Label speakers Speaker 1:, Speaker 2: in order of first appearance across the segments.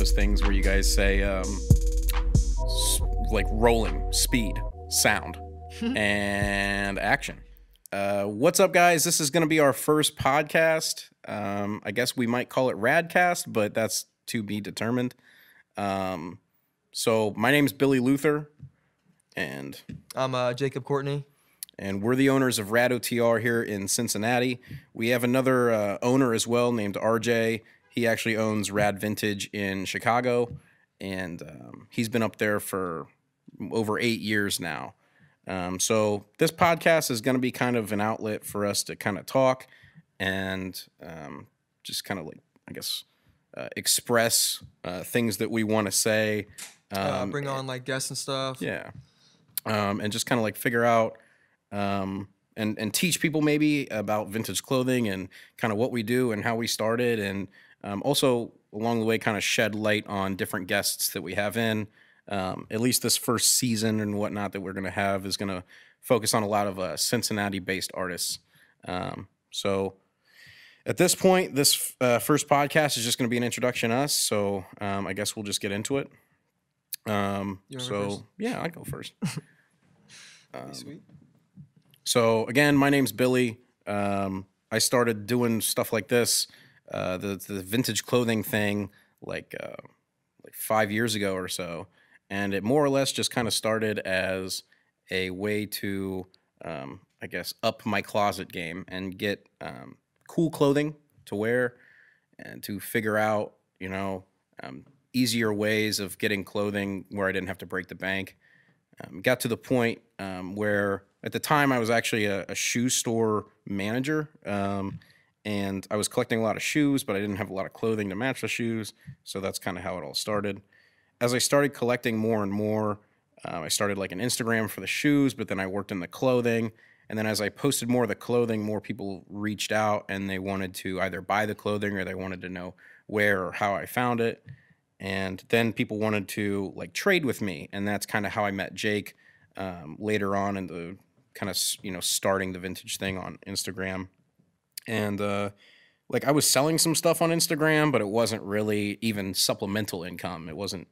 Speaker 1: those things where you guys say, like rolling, speed, sound, and action. What's up, guys? This is going to be our first podcast. I guess we might call it Radcast, but that's to be determined. So my name's Billy Luther, and
Speaker 2: I'm Jacob Courtney.
Speaker 1: And we're the owners of Rad OTR here in Cincinnati. We have another owner as well named RJ. He actually owns Rad Vintage in Chicago, and he's been up there for over 8 years now. So this podcast is going to be kind of an outlet for us to kind of talk and just kind of like, I guess, express things that we want to say.
Speaker 2: Bring on like guests and stuff.
Speaker 1: Yeah. And just kind of like figure out and teach people maybe about vintage clothing and kind of what we do and how we started. And also along the way kind of shed light on different guests that we have in. At least this first season and whatnot that we're going to have is going to focus on a lot of Cincinnati-based artists. So at this point, this first podcast is just going to be an introduction to us. So I guess we'll just get into it. Yeah, I'd go first.
Speaker 2: Sweet.
Speaker 1: So again, my name's Billy. I started doing stuff like this, the vintage clothing thing, like 5 years ago or so, and it more or less just kind of started as a way to, I guess, up my closet game and get cool clothing to wear, and to figure out, easier ways of getting clothing where I didn't have to break the bank. Got to the point where at the time I was actually a shoe store manager, and I was collecting a lot of shoes, but I didn't have a lot of clothing to match the shoes, so that's kind of how it all started. As I started collecting more and more, I started like an Instagram for the shoes, but then I worked in the clothing, and then as I posted more of the clothing, more people reached out, and they wanted to either buy the clothing or they wanted to know where or how I found it. And then people wanted to like trade with me, and that's kind of how I met Jake later on in the kind of starting the vintage thing on Instagram. And like I was selling some stuff on Instagram, but it wasn't really even supplemental income. It wasn't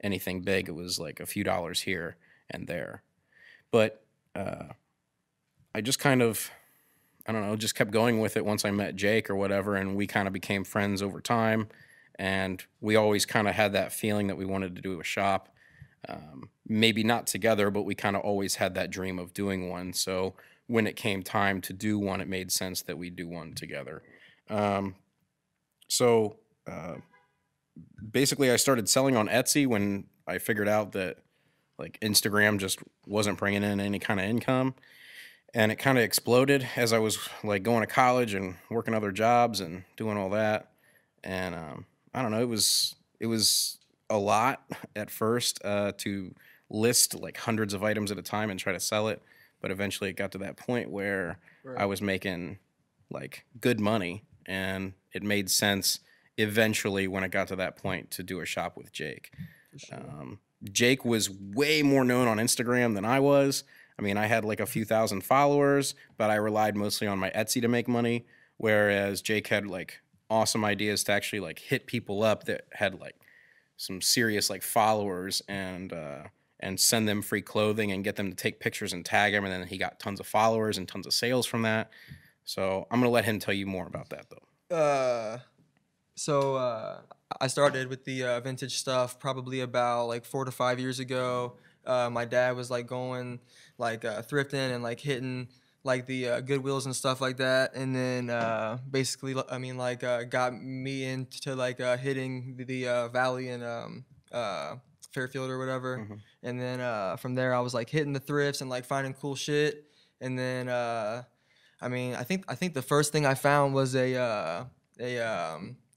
Speaker 1: anything big. It was like a few dollars here and there. But I just kind of, I don't know, just kept going with it once I met Jake or whatever, and we kind of became friends over time. And we always kind of had that feeling that we wanted to do a shop. Maybe not together, but we kind of always had that dream of doing one. So when it came time to do one, it made sense that we do one together. Basically, I started selling on Etsy when I figured out that like Instagram just wasn't bringing in any kind of income. And it kind of exploded as I was like going to college and working other jobs and doing all that. And I don't know, it was a lot at first to list like hundreds of items at a time and try to sell it. But eventually it got to that point where I was making like good money, and it made sense eventually when it got to that point to do a shop with Jake. Sure. Jake was way more known on Instagram than I was. I mean, I had like a few thousand followers, but I relied mostly on my Etsy to make money, whereas Jake had like awesome ideas to actually like hit people up that had like some serious like followers and send them free clothing and get them to take pictures and tag him. And then he got tons of followers and tons of sales from that. So I'm going to let him tell you more about that though.
Speaker 2: I started with the vintage stuff probably about like 4 to 5 years ago. My dad was like going like thrifting and like hitting like the Goodwills and stuff like that, and then basically, I mean, like got me into like hitting the Valley and Fairfield or whatever, and then from there I was like hitting the thrifts and like finding cool shit, and then I mean, I think the first thing I found was a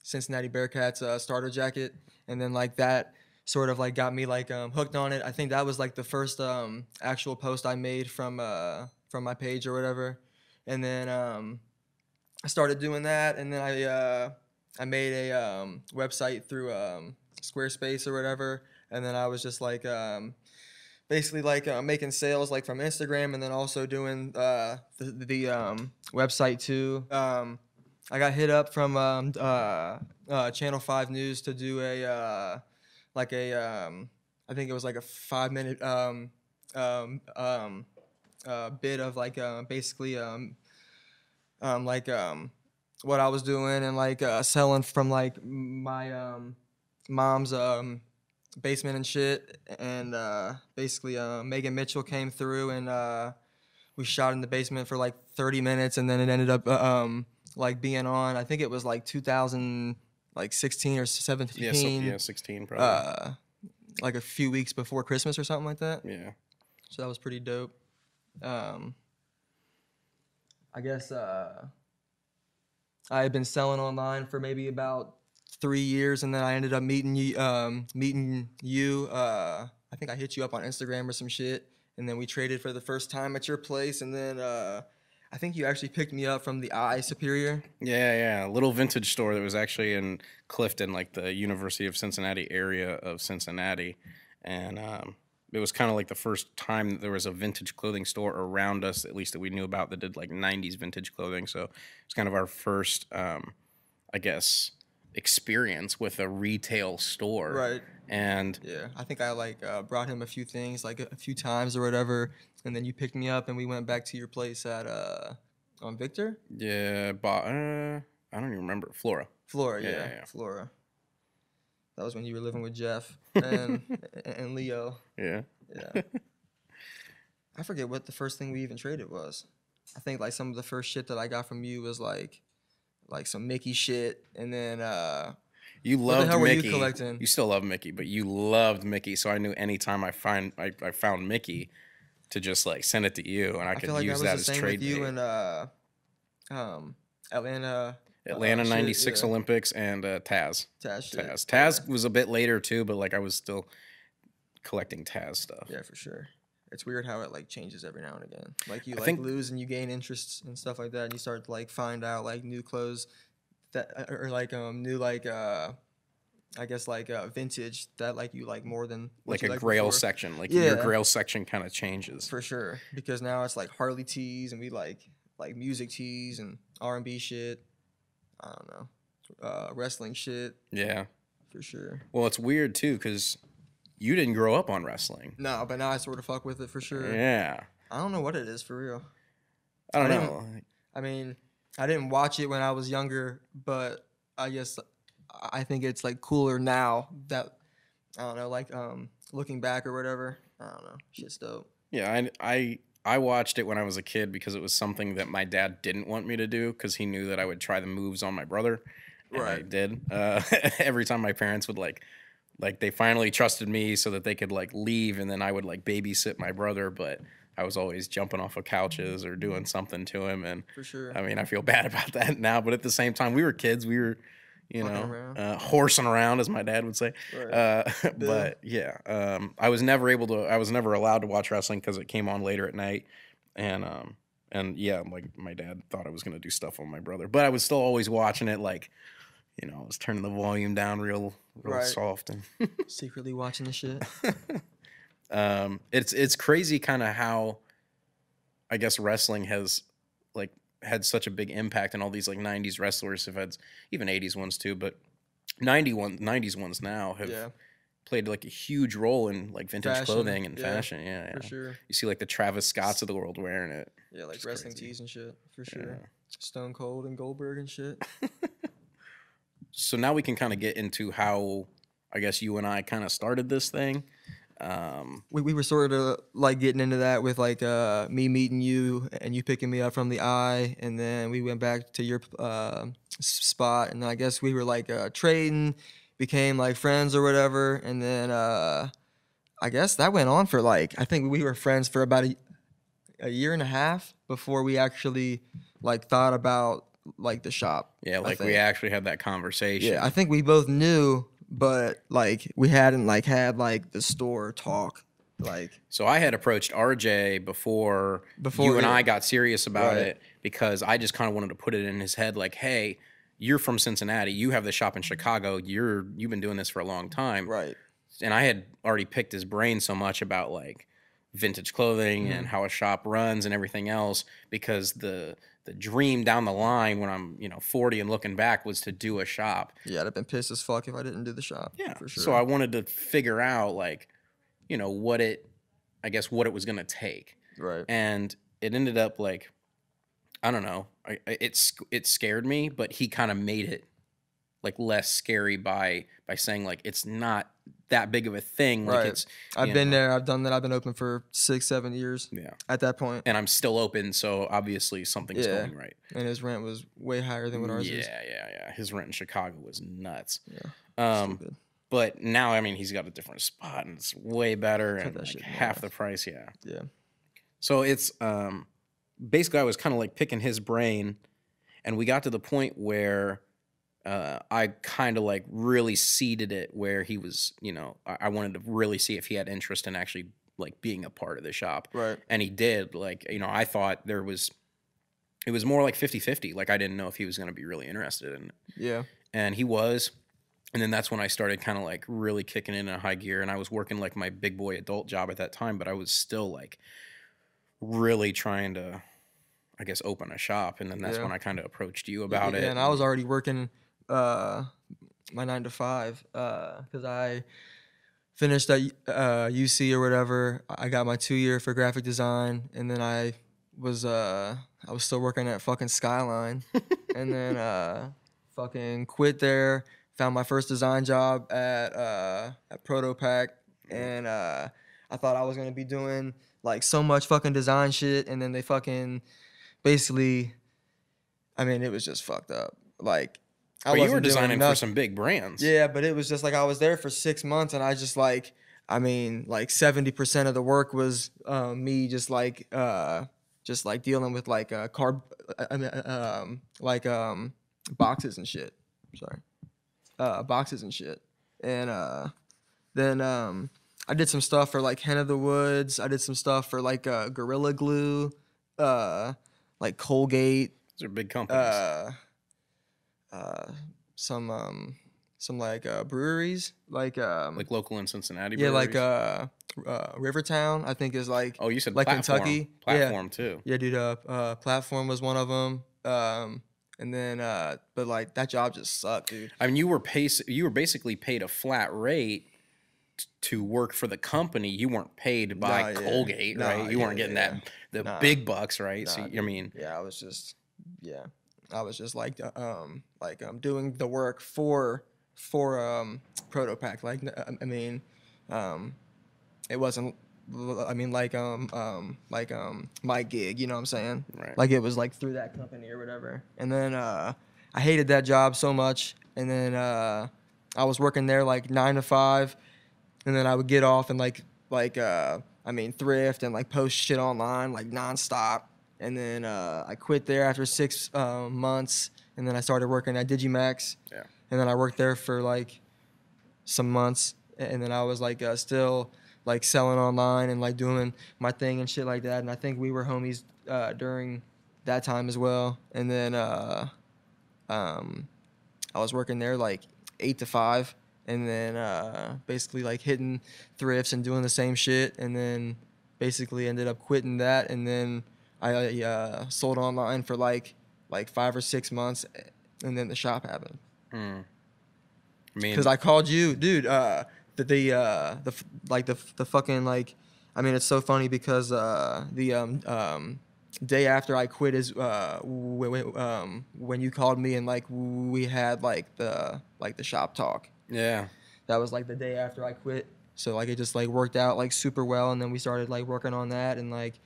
Speaker 2: Cincinnati Bearcats starter jacket, and then like that sort of like got me like hooked on it. I think that was like the first actual post I made from my page or whatever, and then I started doing that, and then I made a website through Squarespace or whatever, and then I was just like basically like making sales like from Instagram, and then also doing the website too. I got hit up from Channel 5 News to do like a I think it was like a 5 minute bit of like basically like what I was doing and like selling from like my mom's basement and shit. And basically Megan Mitchell came through and we shot in the basement for like 30 minutes, and then it ended up like being on. I think it was like 2000, like 16 or 17.
Speaker 1: Yeah, 16 probably.
Speaker 2: Like a few weeks before Christmas or something like that.
Speaker 1: Yeah.
Speaker 2: So that was pretty dope. I guess I had been selling online for maybe about 3 years, and then I ended up meeting you. I think I hit you up on Instagram or some shit, and then we traded for the first time at your place, and then I think you actually picked me up from the I Superior.
Speaker 1: Yeah, a little vintage store that was actually in Clifton, like the University of Cincinnati area of Cincinnati, and it was kind of like the first time that there was a vintage clothing store around us, at least that we knew about, that did like 90s vintage clothing. So it's kind of our first, I guess, experience with a retail store.
Speaker 2: Right.
Speaker 1: And
Speaker 2: yeah, I think I like brought him a few things like a few times or whatever, and then you picked me up and we went back to your place at on Victor.
Speaker 1: Yeah, I don't even remember. Flora.
Speaker 2: Yeah. Flora. That was when you were living with Jeff and and Leo.
Speaker 1: Yeah.
Speaker 2: I forget what the first thing we even traded was. I think like some of the first shit that I got from you was like some Mickey shit, and then
Speaker 1: you loved
Speaker 2: what the hell
Speaker 1: Mickey.
Speaker 2: Were you collecting?
Speaker 1: You still love Mickey, but you loved Mickey, so I knew anytime I found Mickey to just like send it to you, and I could use that as trade bait.
Speaker 2: You and Atlanta.
Speaker 1: Atlanta 96
Speaker 2: shit, yeah.
Speaker 1: Olympics and Taz.
Speaker 2: Taz.
Speaker 1: Taz was a bit later too, but like I was still collecting Taz stuff.
Speaker 2: Yeah, for sure. It's weird how it like changes every now and again. Like you lose and you gain interest and stuff like that, and you start to like find out like new clothes that or like new like I guess like vintage that like you like more than
Speaker 1: like
Speaker 2: a
Speaker 1: Grail
Speaker 2: before.
Speaker 1: section. Like your Grail section kind of changes.
Speaker 2: For sure, because now it's like Harley tees and we like music tees and R&B shit. I don't know, wrestling shit.
Speaker 1: Yeah,
Speaker 2: for sure.
Speaker 1: Well, it's weird too because you didn't grow up on wrestling.
Speaker 2: No, but now I sort of fuck with it for sure.
Speaker 1: Yeah.
Speaker 2: I don't know what it is for real.
Speaker 1: I don't know.
Speaker 2: I mean, I didn't watch it when I was younger, but I guess I think it's like cooler now that I don't know, like looking back or whatever. I don't know. Shit's dope.
Speaker 1: Yeah, I watched it when I was a kid because it was something that my dad didn't want me to do because he knew that I would try the moves on my brother. And I did. Every time my parents would like they finally trusted me so that they could like leave, and then I would like babysit my brother, but I was always jumping off of couches or doing something to him. And
Speaker 2: for sure.
Speaker 1: I mean, I feel bad about that now, but at the same time, we were kids. We were, horsing around, as my dad would say.
Speaker 2: Right.
Speaker 1: But yeah, I was never allowed to watch wrestling because it came on later at night. And yeah, like my dad thought I was going to do stuff on my brother, but I was still always watching it. Like, I was turning the volume down real soft and
Speaker 2: secretly watching the shit.
Speaker 1: It's crazy kind of how I guess wrestling has like had such a big impact, and all these like 90s wrestlers have had, even 80s ones too, but 90s ones now have played like a huge role in like vintage clothing and fashion. Yeah,
Speaker 2: for sure.
Speaker 1: You see like the Travis Scotts of the world wearing it.
Speaker 2: Yeah, like wrestling tees and shit, for sure. Yeah. Stone Cold and Goldberg and shit.
Speaker 1: So now we can kind of get into how I guess you and I kind of started this thing.
Speaker 2: We were sort of like getting into that with like me meeting you and you picking me up from the I, and then we went back to your spot, and I guess we were like trading, became like friends or whatever, and then I guess that went on for like, I think we were friends for about a year and a half before we actually like thought about like the shop.
Speaker 1: Yeah, like we actually had that conversation.
Speaker 2: Yeah, I think we both knew, but like we hadn't like had like the store talk. Like,
Speaker 1: so I had approached RJ before you and I got serious about it, because I just kind of wanted to put it in his head like, hey, you're from Cincinnati, you have the shop in Chicago, you've been doing this for a long time.
Speaker 2: Right.
Speaker 1: And I had already picked his brain so much about like vintage clothing and how a shop runs and everything else, because the the dream down the line when I'm 40 and looking back was to do a shop.
Speaker 2: Yeah, I'd have been pissed as fuck if I didn't do the shop.
Speaker 1: Yeah.
Speaker 2: For sure.
Speaker 1: So I wanted to figure out like, what it was gonna take.
Speaker 2: Right.
Speaker 1: And it ended up like, I don't know, it scared me, but he kind of made it like less scary by saying like it's not that big of a thing. Like
Speaker 2: Right. I've been there. I've done that. I've been open for 6-7 years.
Speaker 1: Yeah.
Speaker 2: At that point.
Speaker 1: And I'm still open, so obviously something's going right.
Speaker 2: And his rent was way higher than what ours is.
Speaker 1: Yeah. His rent in Chicago was nuts.
Speaker 2: Yeah. Stupid.
Speaker 1: But now, I mean, he's got a different spot and it's way better and
Speaker 2: that
Speaker 1: like
Speaker 2: shit in
Speaker 1: half
Speaker 2: half.
Speaker 1: the price. Yeah.
Speaker 2: Yeah.
Speaker 1: So it's basically I was kind of like picking his brain, and we got to the point where I kind of like really seeded it where he was, I wanted to really see if he had interest in actually like being a part of the shop.
Speaker 2: Right.
Speaker 1: And he did. Like, I thought it was more like 50-50. Like I didn't know if he was going to be really interested in it.
Speaker 2: Yeah.
Speaker 1: And he was. And then that's when I started kind of like really kicking in a high gear, and I was working like my big boy adult job at that time, but I was still like really trying to, I guess, open a shop. And then that's when I kind of approached you about it.
Speaker 2: And I was already working my 9 to 5 because I finished at UC or whatever. I got my 2-year for graphic design, and then I was still working at fucking Skyline, and then fucking quit there. Found my first design job at Protopack, and I thought I was gonna be doing like so much fucking design shit, and then they fucking basically, I mean, it was just fucked up. Like,
Speaker 1: But you were designing for some big brands.
Speaker 2: Yeah, but it was just like I was there for 6 months, and I just like, I mean, like 70% of the work was me just like dealing with like boxes and shit. Sorry. Boxes and shit. And then I did some stuff for like Hen of the Woods. I did some stuff for like Gorilla Glue, like Colgate.
Speaker 1: Those are big companies.
Speaker 2: Some like breweries, like
Speaker 1: local in Cincinnati.
Speaker 2: Yeah,
Speaker 1: breweries.
Speaker 2: like Rivertown, I think is like.
Speaker 1: Oh, you said
Speaker 2: like
Speaker 1: Platform.
Speaker 2: Kentucky.
Speaker 1: Platform too.
Speaker 2: Yeah, dude. Platform was one of them. And then, but like that job just sucked, dude.
Speaker 1: I mean, you were basically paid a flat rate to work for the company. You weren't paid by Colgate, right? You weren't getting the big bucks, right? So I mean,
Speaker 2: I was just like doing the work for Protopack. Like, I mean, it wasn't. I mean, like my gig, you know what I'm saying?
Speaker 1: Right.
Speaker 2: Like it was like through that company or whatever. And then I hated that job so much. And then I was working there like 9 to 5, and then I would get off and thrift and like post shit online like nonstop. And then I quit there after 6 months, and then I started working at Digimax.
Speaker 1: Yeah.
Speaker 2: And then I worked there for like some months, and then I was like still like selling online and like doing my thing and shit like that. And I think we were homies during that time as well. And then I was working there like 8 to 5, and then basically like hitting thrifts and doing the same shit. And then basically ended up quitting that. And then I sold online for like 5 or 6 months, and then the shop happened.
Speaker 1: I mean,
Speaker 2: because I called you, dude. The fucking like, I mean, it's so funny because the day after I quit is when you called me, and like we had like the shop talk.
Speaker 1: Yeah.
Speaker 2: That was like the day after I quit. So like it just like worked out like super well, and then we started like working on that and like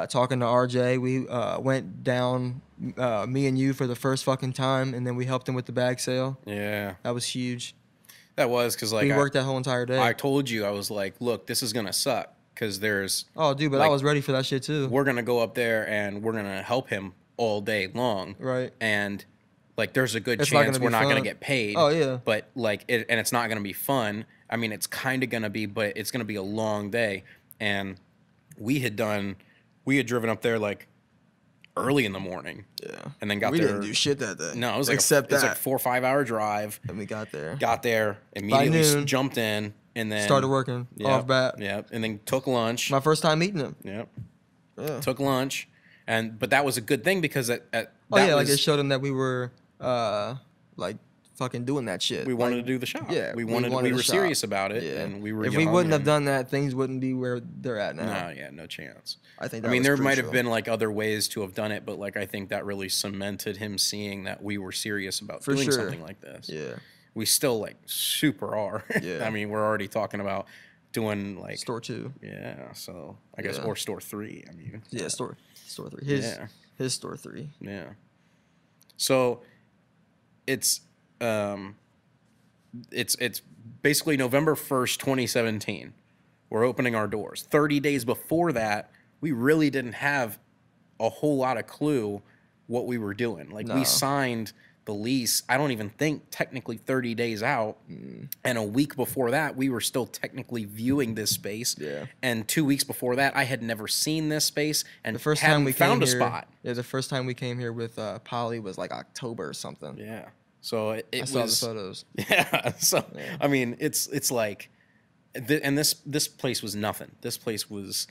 Speaker 2: talking to RJ. We went down, me and you, for the first fucking time, and then we helped him with the bag sale.
Speaker 1: Yeah.
Speaker 2: That was huge.
Speaker 1: That was because like
Speaker 2: we worked that whole entire day.
Speaker 1: I told you, I was like, look, this is gonna suck because there's.
Speaker 2: Oh, dude, but
Speaker 1: like,
Speaker 2: I was ready for that shit too.
Speaker 1: We're gonna go up there and we're gonna help him all day long.
Speaker 2: Right.
Speaker 1: And like, there's a good chance we're not gonna get paid.
Speaker 2: Oh yeah.
Speaker 1: But like, and it's not gonna be fun. I mean, it's kind of gonna be, but it's gonna be a long day. And we had driven up there like early in the morning.
Speaker 2: Yeah.
Speaker 1: And then got
Speaker 2: we
Speaker 1: there.
Speaker 2: We didn't do shit that day.
Speaker 1: No, it was like
Speaker 2: it was
Speaker 1: like 4 or 5 hour drive.
Speaker 2: And we got there.
Speaker 1: Immediately jumped in, and then
Speaker 2: started working off bat.
Speaker 1: Yep. And then took lunch.
Speaker 2: My first time meeting him.
Speaker 1: Yep.
Speaker 2: Yeah.
Speaker 1: Took lunch, But that was a good thing because
Speaker 2: Like it showed them that we were like fucking doing that shit.
Speaker 1: we wanted
Speaker 2: Like,
Speaker 1: to do the shop.
Speaker 2: Yeah,
Speaker 1: we
Speaker 2: to
Speaker 1: were
Speaker 2: shop.
Speaker 1: serious about it,
Speaker 2: Yeah.
Speaker 1: and we were.
Speaker 2: If we wouldn't have done that, things wouldn't be where they're at now.
Speaker 1: No, yeah, no chance.
Speaker 2: I think.
Speaker 1: I mean,
Speaker 2: was
Speaker 1: there might
Speaker 2: crucial.
Speaker 1: have been like other ways to have done it, but like I think that really cemented him seeing that we were serious about doing
Speaker 2: sure.
Speaker 1: something like this.
Speaker 2: Yeah.
Speaker 1: We still like super are.
Speaker 2: Yeah.
Speaker 1: I mean, we're already talking about doing like
Speaker 2: store 2.
Speaker 1: Yeah, so I guess or store 3. I mean,
Speaker 2: yeah, store 3. His store 3.
Speaker 1: Yeah. So it's basically November 1st, 2017. We're opening our doors. 30 days before that, we really didn't have a whole lot of clue what we were doing. Like we signed the lease, I don't even think technically 30 days out. And a week before that, we were still technically viewing this space.
Speaker 2: Yeah.
Speaker 1: And 2 weeks before that, I had never seen this space and
Speaker 2: The first time we
Speaker 1: found
Speaker 2: came
Speaker 1: a
Speaker 2: here,
Speaker 1: spot.
Speaker 2: Yeah, the first time we came here with Polly was like October or something.
Speaker 1: Yeah. So
Speaker 2: I saw the photos.
Speaker 1: Yeah. So I mean, it's like, and this place was nothing. This place was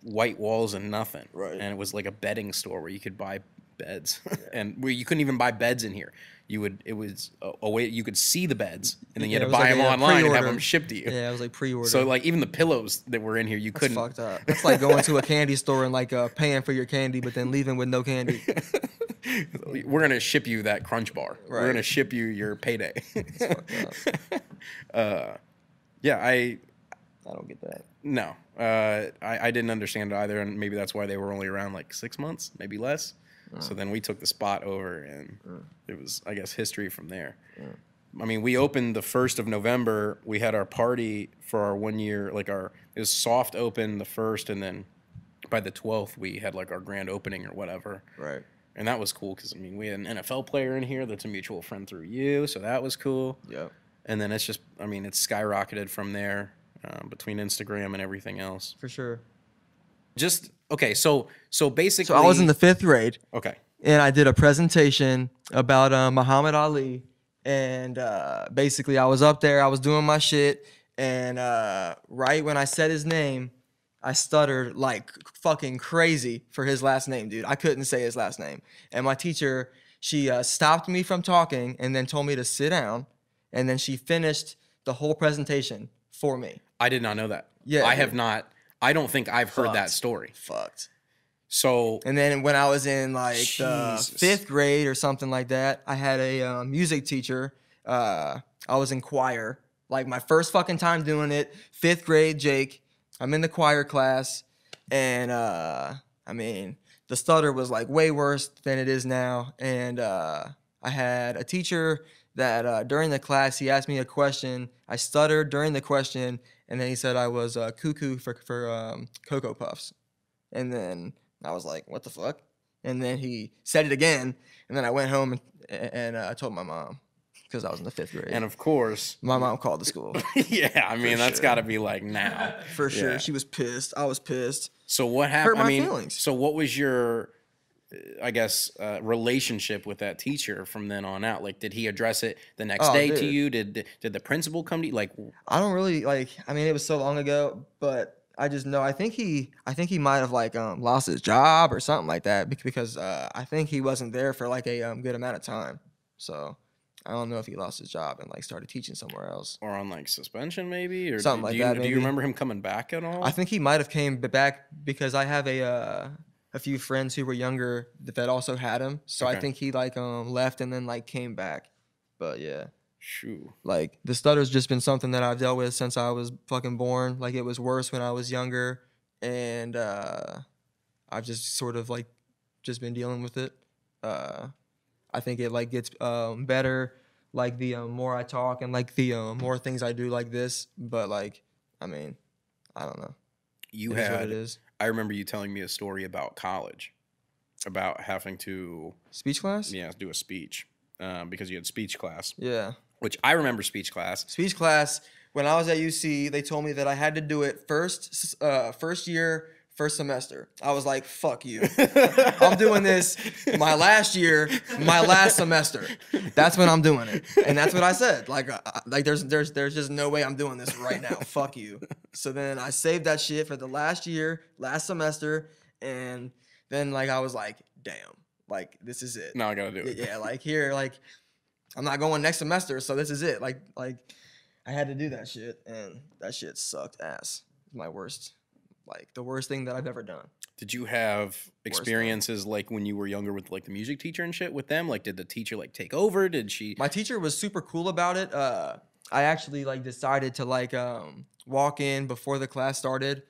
Speaker 1: white walls and nothing.
Speaker 2: Right.
Speaker 1: And it was like a bedding store where you could buy beds, and where you couldn't even buy beds in here. It was a way you could see the beds, and then you had to buy them online and have them shipped to you.
Speaker 2: Yeah, it was like pre-order.
Speaker 1: So like even the pillows that were in here, you couldn't.
Speaker 2: Fucked up. That's like going to a candy store and like paying for your candy, but then leaving with no candy.
Speaker 1: We're gonna ship you that Crunch Bar.
Speaker 2: Right.
Speaker 1: We're gonna ship you your payday.
Speaker 2: It's fucked up.
Speaker 1: Yeah, I
Speaker 2: don't get that.
Speaker 1: No, I didn't understand it either, and maybe that's why they were only around like 6 months, maybe less. So then we took the spot over, and it was, I guess, history from there. I mean, we opened the 1st of November. We had our party for our 1 year, it was soft open the 1st, and then by the 12th, we had like our grand opening or whatever.
Speaker 2: Right.
Speaker 1: And that was cool because, I mean, we had an NFL player in here that's a mutual friend through you, so that was cool.
Speaker 2: Yep.
Speaker 1: And then it's just, I mean, it's skyrocketed from there between Instagram and everything else.
Speaker 2: For sure.
Speaker 1: Just, okay, so basically.
Speaker 2: So I was in the 5th grade.
Speaker 1: Okay.
Speaker 2: And I did a presentation about Muhammad Ali. And basically I was up there, I was doing my shit. And right when I said his name, I stuttered like fucking crazy for his last name, dude. I couldn't say his last name. And my teacher, she stopped me from talking and then told me to sit down. And then she finished the whole presentation for me.
Speaker 1: I did not know that.
Speaker 2: Yeah.
Speaker 1: I have not. I don't think I've heard that story.
Speaker 2: Fucked.
Speaker 1: So.
Speaker 2: And then when I was in like the 5th grade or something like that, I had a music teacher. I was in choir. Like my first fucking time doing it. 5th grade, Jake. I'm in the choir class. And I mean, the stutter was like way worse than it is now. And I had a teacher that during the class, he asked me a question. I stuttered during the question, and then he said I was cuckoo for Cocoa Puffs. And then I was like, what the fuck? And then he said it again, and then I went home and I told my mom because I was in the 5th grade.
Speaker 1: And of course.
Speaker 2: My mom called the school.
Speaker 1: Yeah, I mean, that's got to be like now.
Speaker 2: For sure. She was pissed. I was pissed.
Speaker 1: So what happened?
Speaker 2: Hurt my feelings.
Speaker 1: So what was your, I guess, relationship with that teacher from then on out? Like, did he address it the next day to you? Did the principal come to you? Like,
Speaker 2: I don't really like. I mean, it was so long ago, but I just know. I think he might have like lost his job or something like that because I think he wasn't there for like a good amount of time. So I don't know if he lost his job and like started teaching somewhere else
Speaker 1: or on like suspension maybe, or
Speaker 2: something like that.
Speaker 1: Do you remember him coming back at all?
Speaker 2: I think he might have came back because I have a few friends who were younger that also had him. So I think he like left and then like came back. But yeah.
Speaker 1: Shoo.
Speaker 2: Like the stutter's just been something that I've dealt with since I was fucking born. Like it was worse when I was younger, and I've just sort of like just been dealing with it. I think it like gets better like the more I talk and like the more things I do like this. But like, I mean, I don't know.
Speaker 1: You
Speaker 2: it
Speaker 1: had.
Speaker 2: Is what it is.
Speaker 1: I remember you telling me a story about college, about having to
Speaker 2: speech class.
Speaker 1: Yeah, do a speech because you had speech class.
Speaker 2: Yeah.
Speaker 1: Which I remember speech class.
Speaker 2: Speech class. When I was at UC, they told me that I had to do it first year, first semester. I was like, "Fuck you! I'm doing this my last year, my last semester. That's when I'm doing it." And that's what I said. Like there's just no way I'm doing this right now. Fuck you. So then I saved that shit for the last year, last semester, and then like I was like, damn, like this is it.
Speaker 1: Now I gotta do it.
Speaker 2: Yeah, like here, like I'm not going next semester, so this is it. Like I had to do that shit, and that shit sucked ass. My worst, like the worst thing that I've ever done.
Speaker 1: Did you have experiences like when you were younger with like the music teacher and shit with them? Like, did the teacher like take over? Did she?
Speaker 2: My teacher was super cool about it. I actually like decided to like walk in before the class started,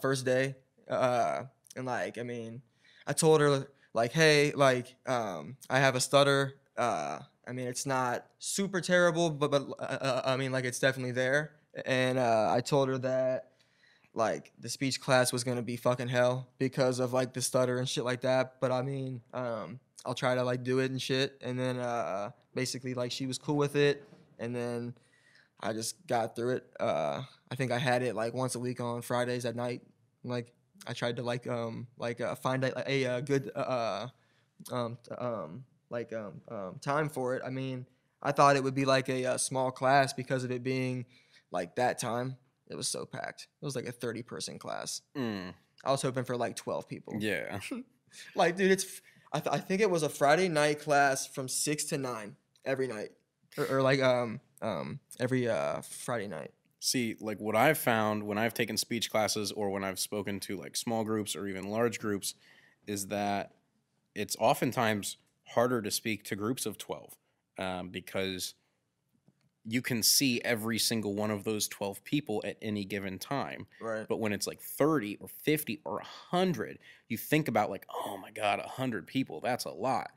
Speaker 2: first day, and like I mean, I told her like, hey, like I have a stutter. I mean, it's not super terrible, but I mean, like it's definitely there. And I told her that like the speech class was gonna be fucking hell because of like the stutter and shit like that. But I mean, I'll try to like do it and shit. And then basically like she was cool with it. And then I just got through it. I think I had it like once a week on Fridays at night. Like I tried to find a good time for it. I mean, I thought it would be like a small class because of it being like that time. It was so packed. It was like a 30-person class. I was hoping for like 12 people.
Speaker 1: Yeah.
Speaker 2: Like, dude, I think it was a Friday night class from 6 to 9 every night, or like every Friday night.
Speaker 1: See, like what I've found when I've taken speech classes or when I've spoken to like small groups or even large groups is that it's oftentimes harder to speak to groups of 12 because you can see every single one of those 12 people at any given time.
Speaker 2: Right.
Speaker 1: But when it's like 30 or 50 or 100, you think about like, oh my God, 100 people, that's a lot.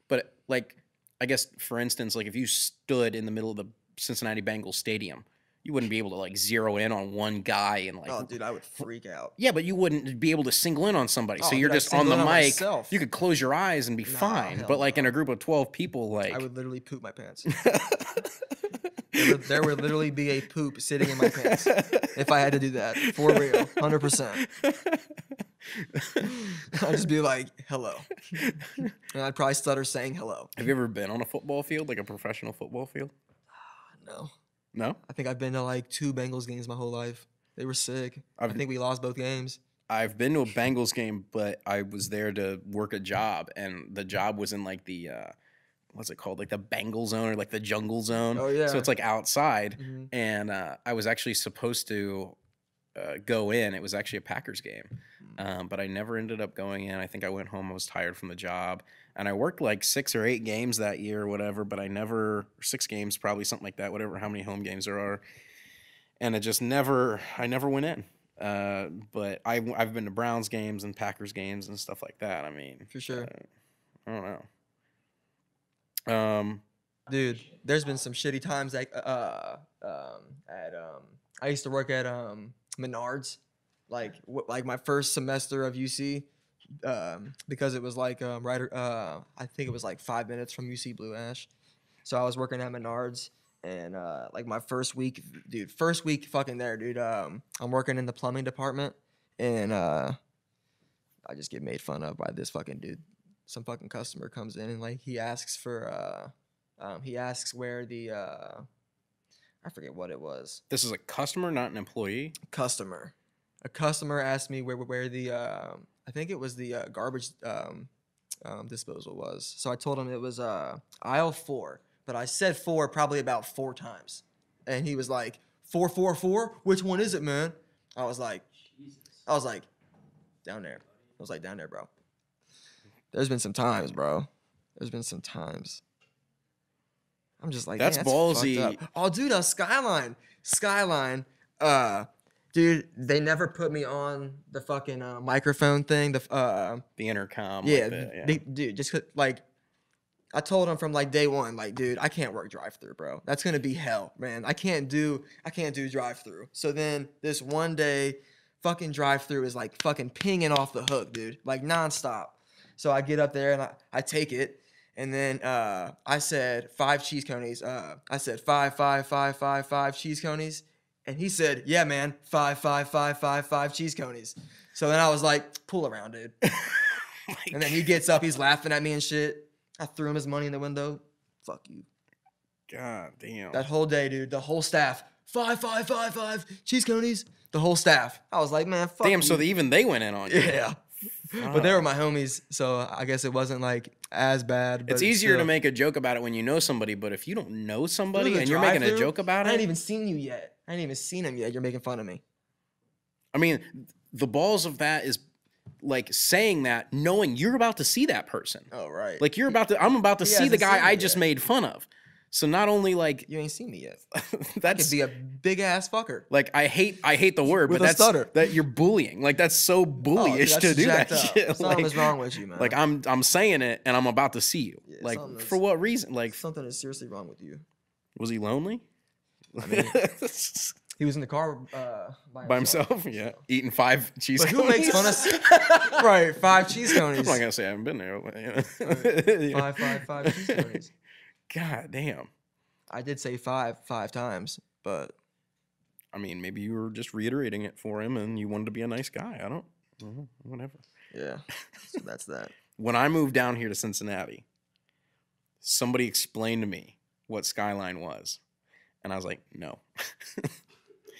Speaker 1: But like, I guess, for instance, like if you stood in the middle of the Cincinnati Bengals stadium, you wouldn't be able to like zero in on one guy and like.
Speaker 2: Oh, dude, I would freak out.
Speaker 1: Yeah, but you wouldn't be able to single in on somebody. So you're
Speaker 2: dude,
Speaker 1: just on the mic.
Speaker 2: Myself.
Speaker 1: You could close your eyes and be fine. But like in a group of 12 people, like
Speaker 2: I would literally poop my pants. There would literally be a poop sitting in my pants if I had to do that. For real. 100%. I'd just be like, hello. And I'd probably stutter saying hello.
Speaker 1: Have you ever been on a football field, like a professional football field?
Speaker 2: No.
Speaker 1: No?
Speaker 2: I think I've been to like 2 Bengals games my whole life. They were sick. I think we lost both games.
Speaker 1: I've been to a Bengals game, but I was there to work a job, and the job was in like the what's it called? Like the Bengal zone or like the jungle zone.
Speaker 2: Oh, yeah.
Speaker 1: So it's like outside, and I was actually supposed to go in. It was actually a Packers game, but I never ended up going in. I think I went home. I was tired from the job, and I worked like 6 or 8 games that year or whatever, but I never, 6 games, probably something like that, whatever, how many home games there are. And I never went in. But I've been to Browns games and Packers games and stuff like that. I mean,
Speaker 2: for sure.
Speaker 1: I don't know.
Speaker 2: Dude, there's been some shitty times like I used to work at Menards, like my first semester of UC, because it was like I think it was like 5 minutes from UC Blue Ash, so I was working at Menards. And like my first week fucking there, dude. I'm working in the plumbing department, and I just get made fun of by this fucking dude. Some fucking customer comes in and like he asks where the I forget what it was.
Speaker 1: This is a customer, not an employee?
Speaker 2: Customer. A customer asked me where the I think it was the garbage disposal was. So I told him it was aisle 4. But I said 4 probably about 4 times. And he was like, 444? Which one is it, man? I was like, down there. I was like, down there, bro. There's been some times, bro. There's been some times. I'm just like,
Speaker 1: that's ballsy.
Speaker 2: Oh, dude, a Skyline. Dude, they never put me on the fucking microphone thing. The
Speaker 1: intercom.
Speaker 2: Yeah,
Speaker 1: like that, yeah.
Speaker 2: Dude, just like, I told him from like day one, like, dude, I can't work drive-through, bro. That's gonna be hell, man. I can't do drive-through. So then this one day, fucking drive-through is like fucking pinging off the hook, dude, like nonstop. So I get up there and I take it, and then I said 5 cheese conies. I said 5 cheese conies, and he said, yeah, man, 5 cheese conies. So then I was like, pull around, dude. And then he gets up, he's laughing at me and shit. I threw him his money in the window. Fuck you.
Speaker 1: God damn.
Speaker 2: That whole day, dude. The whole staff. 5 cheese conies. The whole staff. I was like, man, fuck
Speaker 1: damn,
Speaker 2: you.
Speaker 1: so even they went in on you.
Speaker 2: Yeah. But they were my homies, so I guess it wasn't like as bad. But
Speaker 1: It's easier
Speaker 2: still.
Speaker 1: to make a joke about it when you know somebody, but if you don't know
Speaker 2: Through
Speaker 1: somebody
Speaker 2: the
Speaker 1: and you're making a
Speaker 2: drive-thru,
Speaker 1: joke about
Speaker 2: I
Speaker 1: it,
Speaker 2: ain't even seen you yet. I ain't even seen him yet. You're making fun of me.
Speaker 1: I mean, the balls of that is like saying that, knowing you're about to see that person.
Speaker 2: Oh, right.
Speaker 1: Like I'm about to
Speaker 2: He
Speaker 1: see the
Speaker 2: hasn't
Speaker 1: guy
Speaker 2: seen me
Speaker 1: I just
Speaker 2: yet.
Speaker 1: made fun of. So not only like
Speaker 2: You ain't seen me yet. I
Speaker 1: that's
Speaker 2: could be a big ass fucker.
Speaker 1: like I hate the word,
Speaker 2: With
Speaker 1: but
Speaker 2: a
Speaker 1: that's
Speaker 2: stutter.
Speaker 1: that you're bullying. Like that's so
Speaker 2: Oh, dude,
Speaker 1: bullyish
Speaker 2: that's
Speaker 1: to do that
Speaker 2: jacked up.
Speaker 1: shit.
Speaker 2: Something
Speaker 1: Like,
Speaker 2: is wrong with you, man.
Speaker 1: like I'm saying it and I'm about to see you.
Speaker 2: Yeah,
Speaker 1: like
Speaker 2: something
Speaker 1: for
Speaker 2: is-
Speaker 1: what reason? Like
Speaker 2: Something is seriously wrong with you.
Speaker 1: was he lonely?
Speaker 2: I mean, he was in the car
Speaker 1: By himself? Yeah. Eating 5 cheese
Speaker 2: But
Speaker 1: conies.
Speaker 2: who makes fun of right? 5 cheese
Speaker 1: I'm not
Speaker 2: conies.
Speaker 1: gonna say I haven't been there. But, you know.
Speaker 2: Five cheese conies.
Speaker 1: God damn.
Speaker 2: I did say five times, but
Speaker 1: I mean, maybe you were just reiterating it for him and you wanted to be a nice guy. I don't know. Whatever.
Speaker 2: yeah. So that's that.
Speaker 1: When I moved down here to Cincinnati, somebody explained to me what Skyline was. And I was like, no.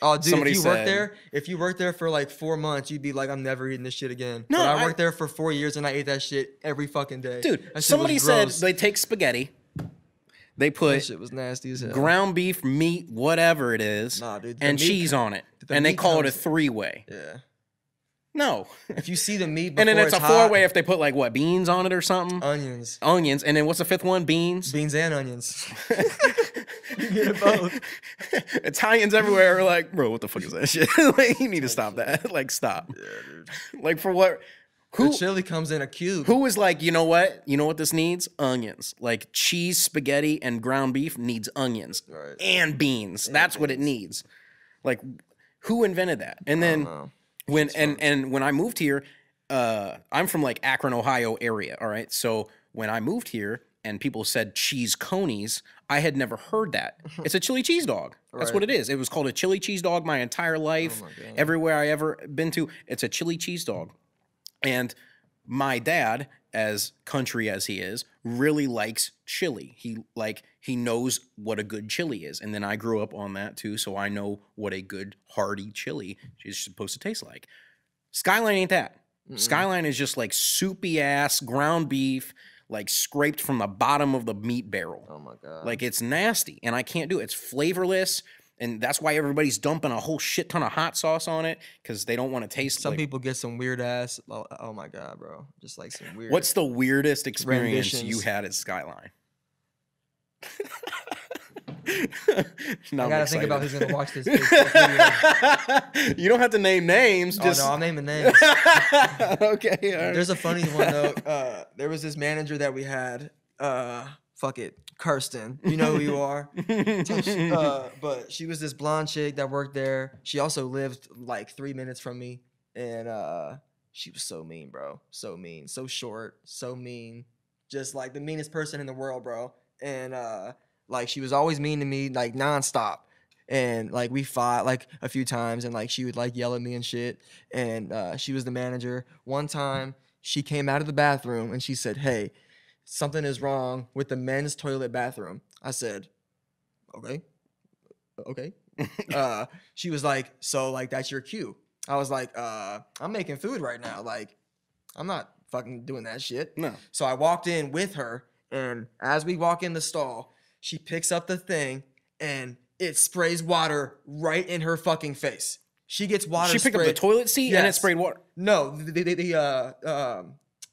Speaker 2: Oh, dude,
Speaker 1: Somebody
Speaker 2: if you
Speaker 1: said-
Speaker 2: worked there for like 4 months, you'd be like, I'm never eating this shit again.
Speaker 1: No,
Speaker 2: but I
Speaker 1: I-
Speaker 2: worked there for 4 years and I ate that shit every fucking day.
Speaker 1: Dude,
Speaker 2: That shit
Speaker 1: somebody
Speaker 2: was
Speaker 1: said
Speaker 2: gross.
Speaker 1: they take spaghetti, they
Speaker 2: That
Speaker 1: put
Speaker 2: shit was nasty as hell.
Speaker 1: ground beef, meat, whatever it is,
Speaker 2: Nah, dude, the
Speaker 1: and
Speaker 2: meat
Speaker 1: cheese
Speaker 2: co-
Speaker 1: on it.
Speaker 2: the
Speaker 1: And they
Speaker 2: meat
Speaker 1: call it a
Speaker 2: comes-
Speaker 1: 3-way.
Speaker 2: Yeah.
Speaker 1: No.
Speaker 2: If you see the meat before
Speaker 1: And then it's a
Speaker 2: hot,
Speaker 1: 4-way if they put like what, beans on it or something?
Speaker 2: onions.
Speaker 1: Onions. And then what's the 5th one? Beans.
Speaker 2: Beans and onions. You get it both.
Speaker 1: Italians everywhere are like, bro, what the fuck is that shit? Like, you need to stop that. Like, stop.
Speaker 2: Yeah, dude.
Speaker 1: Like, for what?
Speaker 2: The
Speaker 1: Who?
Speaker 2: chili comes in a cube.
Speaker 1: Who is like, you know what? You know what this needs? Onions. Like cheese, spaghetti, and ground beef needs onions
Speaker 2: Right.
Speaker 1: and beans. That's what it needs. Like, who invented that? And
Speaker 2: I
Speaker 1: then
Speaker 2: don't know.
Speaker 1: when and when I moved here, I'm from like Akron, Ohio area. All right, so when I moved here and people said cheese conies, I had never heard that. It's a chili cheese dog. That's what it is. It was called a chili cheese dog my entire life.
Speaker 2: Oh my God.
Speaker 1: Everywhere I ever been to, it's a chili cheese dog. And my dad, as country as he is, really likes chili. He knows what a good chili is. And then I grew up on that too, so I know what a good hearty chili is supposed to taste like. Skyline ain't that. Skyline is just like soupy ass ground beef, like scraped from the bottom of the meat barrel.
Speaker 2: Oh my God.
Speaker 1: Like it's nasty, and I can't do it. It's flavorless. And that's why everybody's dumping a whole shit ton of hot sauce on it because they don't want to taste.
Speaker 2: Some
Speaker 1: like,
Speaker 2: people get some weird ass. Oh my God, bro. Just like some weird.
Speaker 1: What's the weirdest experience
Speaker 2: renditions.
Speaker 1: you had at Skyline?
Speaker 2: I gotta think about who's gonna watch this. Video.
Speaker 1: You don't have to name names. Just
Speaker 2: Oh no, I'm naming names.
Speaker 1: okay. All right.
Speaker 2: There's a funny one though. There was this manager that we had. Fuck it, Kirsten. You know who you are. But she was this blonde chick that worked there. She also lived like 3 minutes from me, and she was so mean, bro. So mean, so short, so mean. Just like the meanest person in the world, bro. And like she was always mean to me, like nonstop. And like we fought like a few times, and like she would like yell at me and shit. And she was the manager. One time she came out of the bathroom and she said, "Hey, something is wrong with the men's toilet bathroom." I said, "Okay." She was like, "So like that's your cue?" I was like, I'm making food right now. Like, I'm not fucking doing that shit."
Speaker 1: No.
Speaker 2: So I walked in with her, and as we walk in the stall, she picks up the thing and it sprays water right in her fucking face. She gets water.
Speaker 1: She picked up the toilet seat and it
Speaker 2: Yes.
Speaker 1: sprayed water.
Speaker 2: No,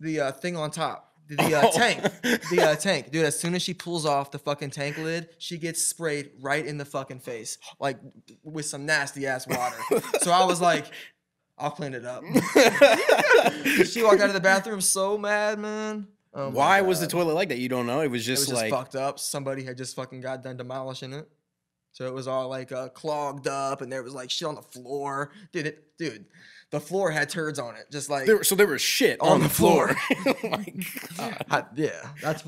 Speaker 2: the thing on top. The tank. The tank. Dude, as soon as she pulls off the fucking tank lid, she gets sprayed right in the fucking face. Like with some nasty ass water. So I was like, I'll clean it up. She walked out of the bathroom so mad, man. Oh my
Speaker 1: Why was the
Speaker 2: God.
Speaker 1: toilet like that? You don't know. It was
Speaker 2: It
Speaker 1: just
Speaker 2: was just
Speaker 1: like
Speaker 2: fucked up. Somebody had just fucking got done demolishing it. So it was all like clogged up, and there was like shit on the floor. Dude, the floor had turds on it. Just like
Speaker 1: there was shit on the floor. Oh my God.
Speaker 2: yeah, that's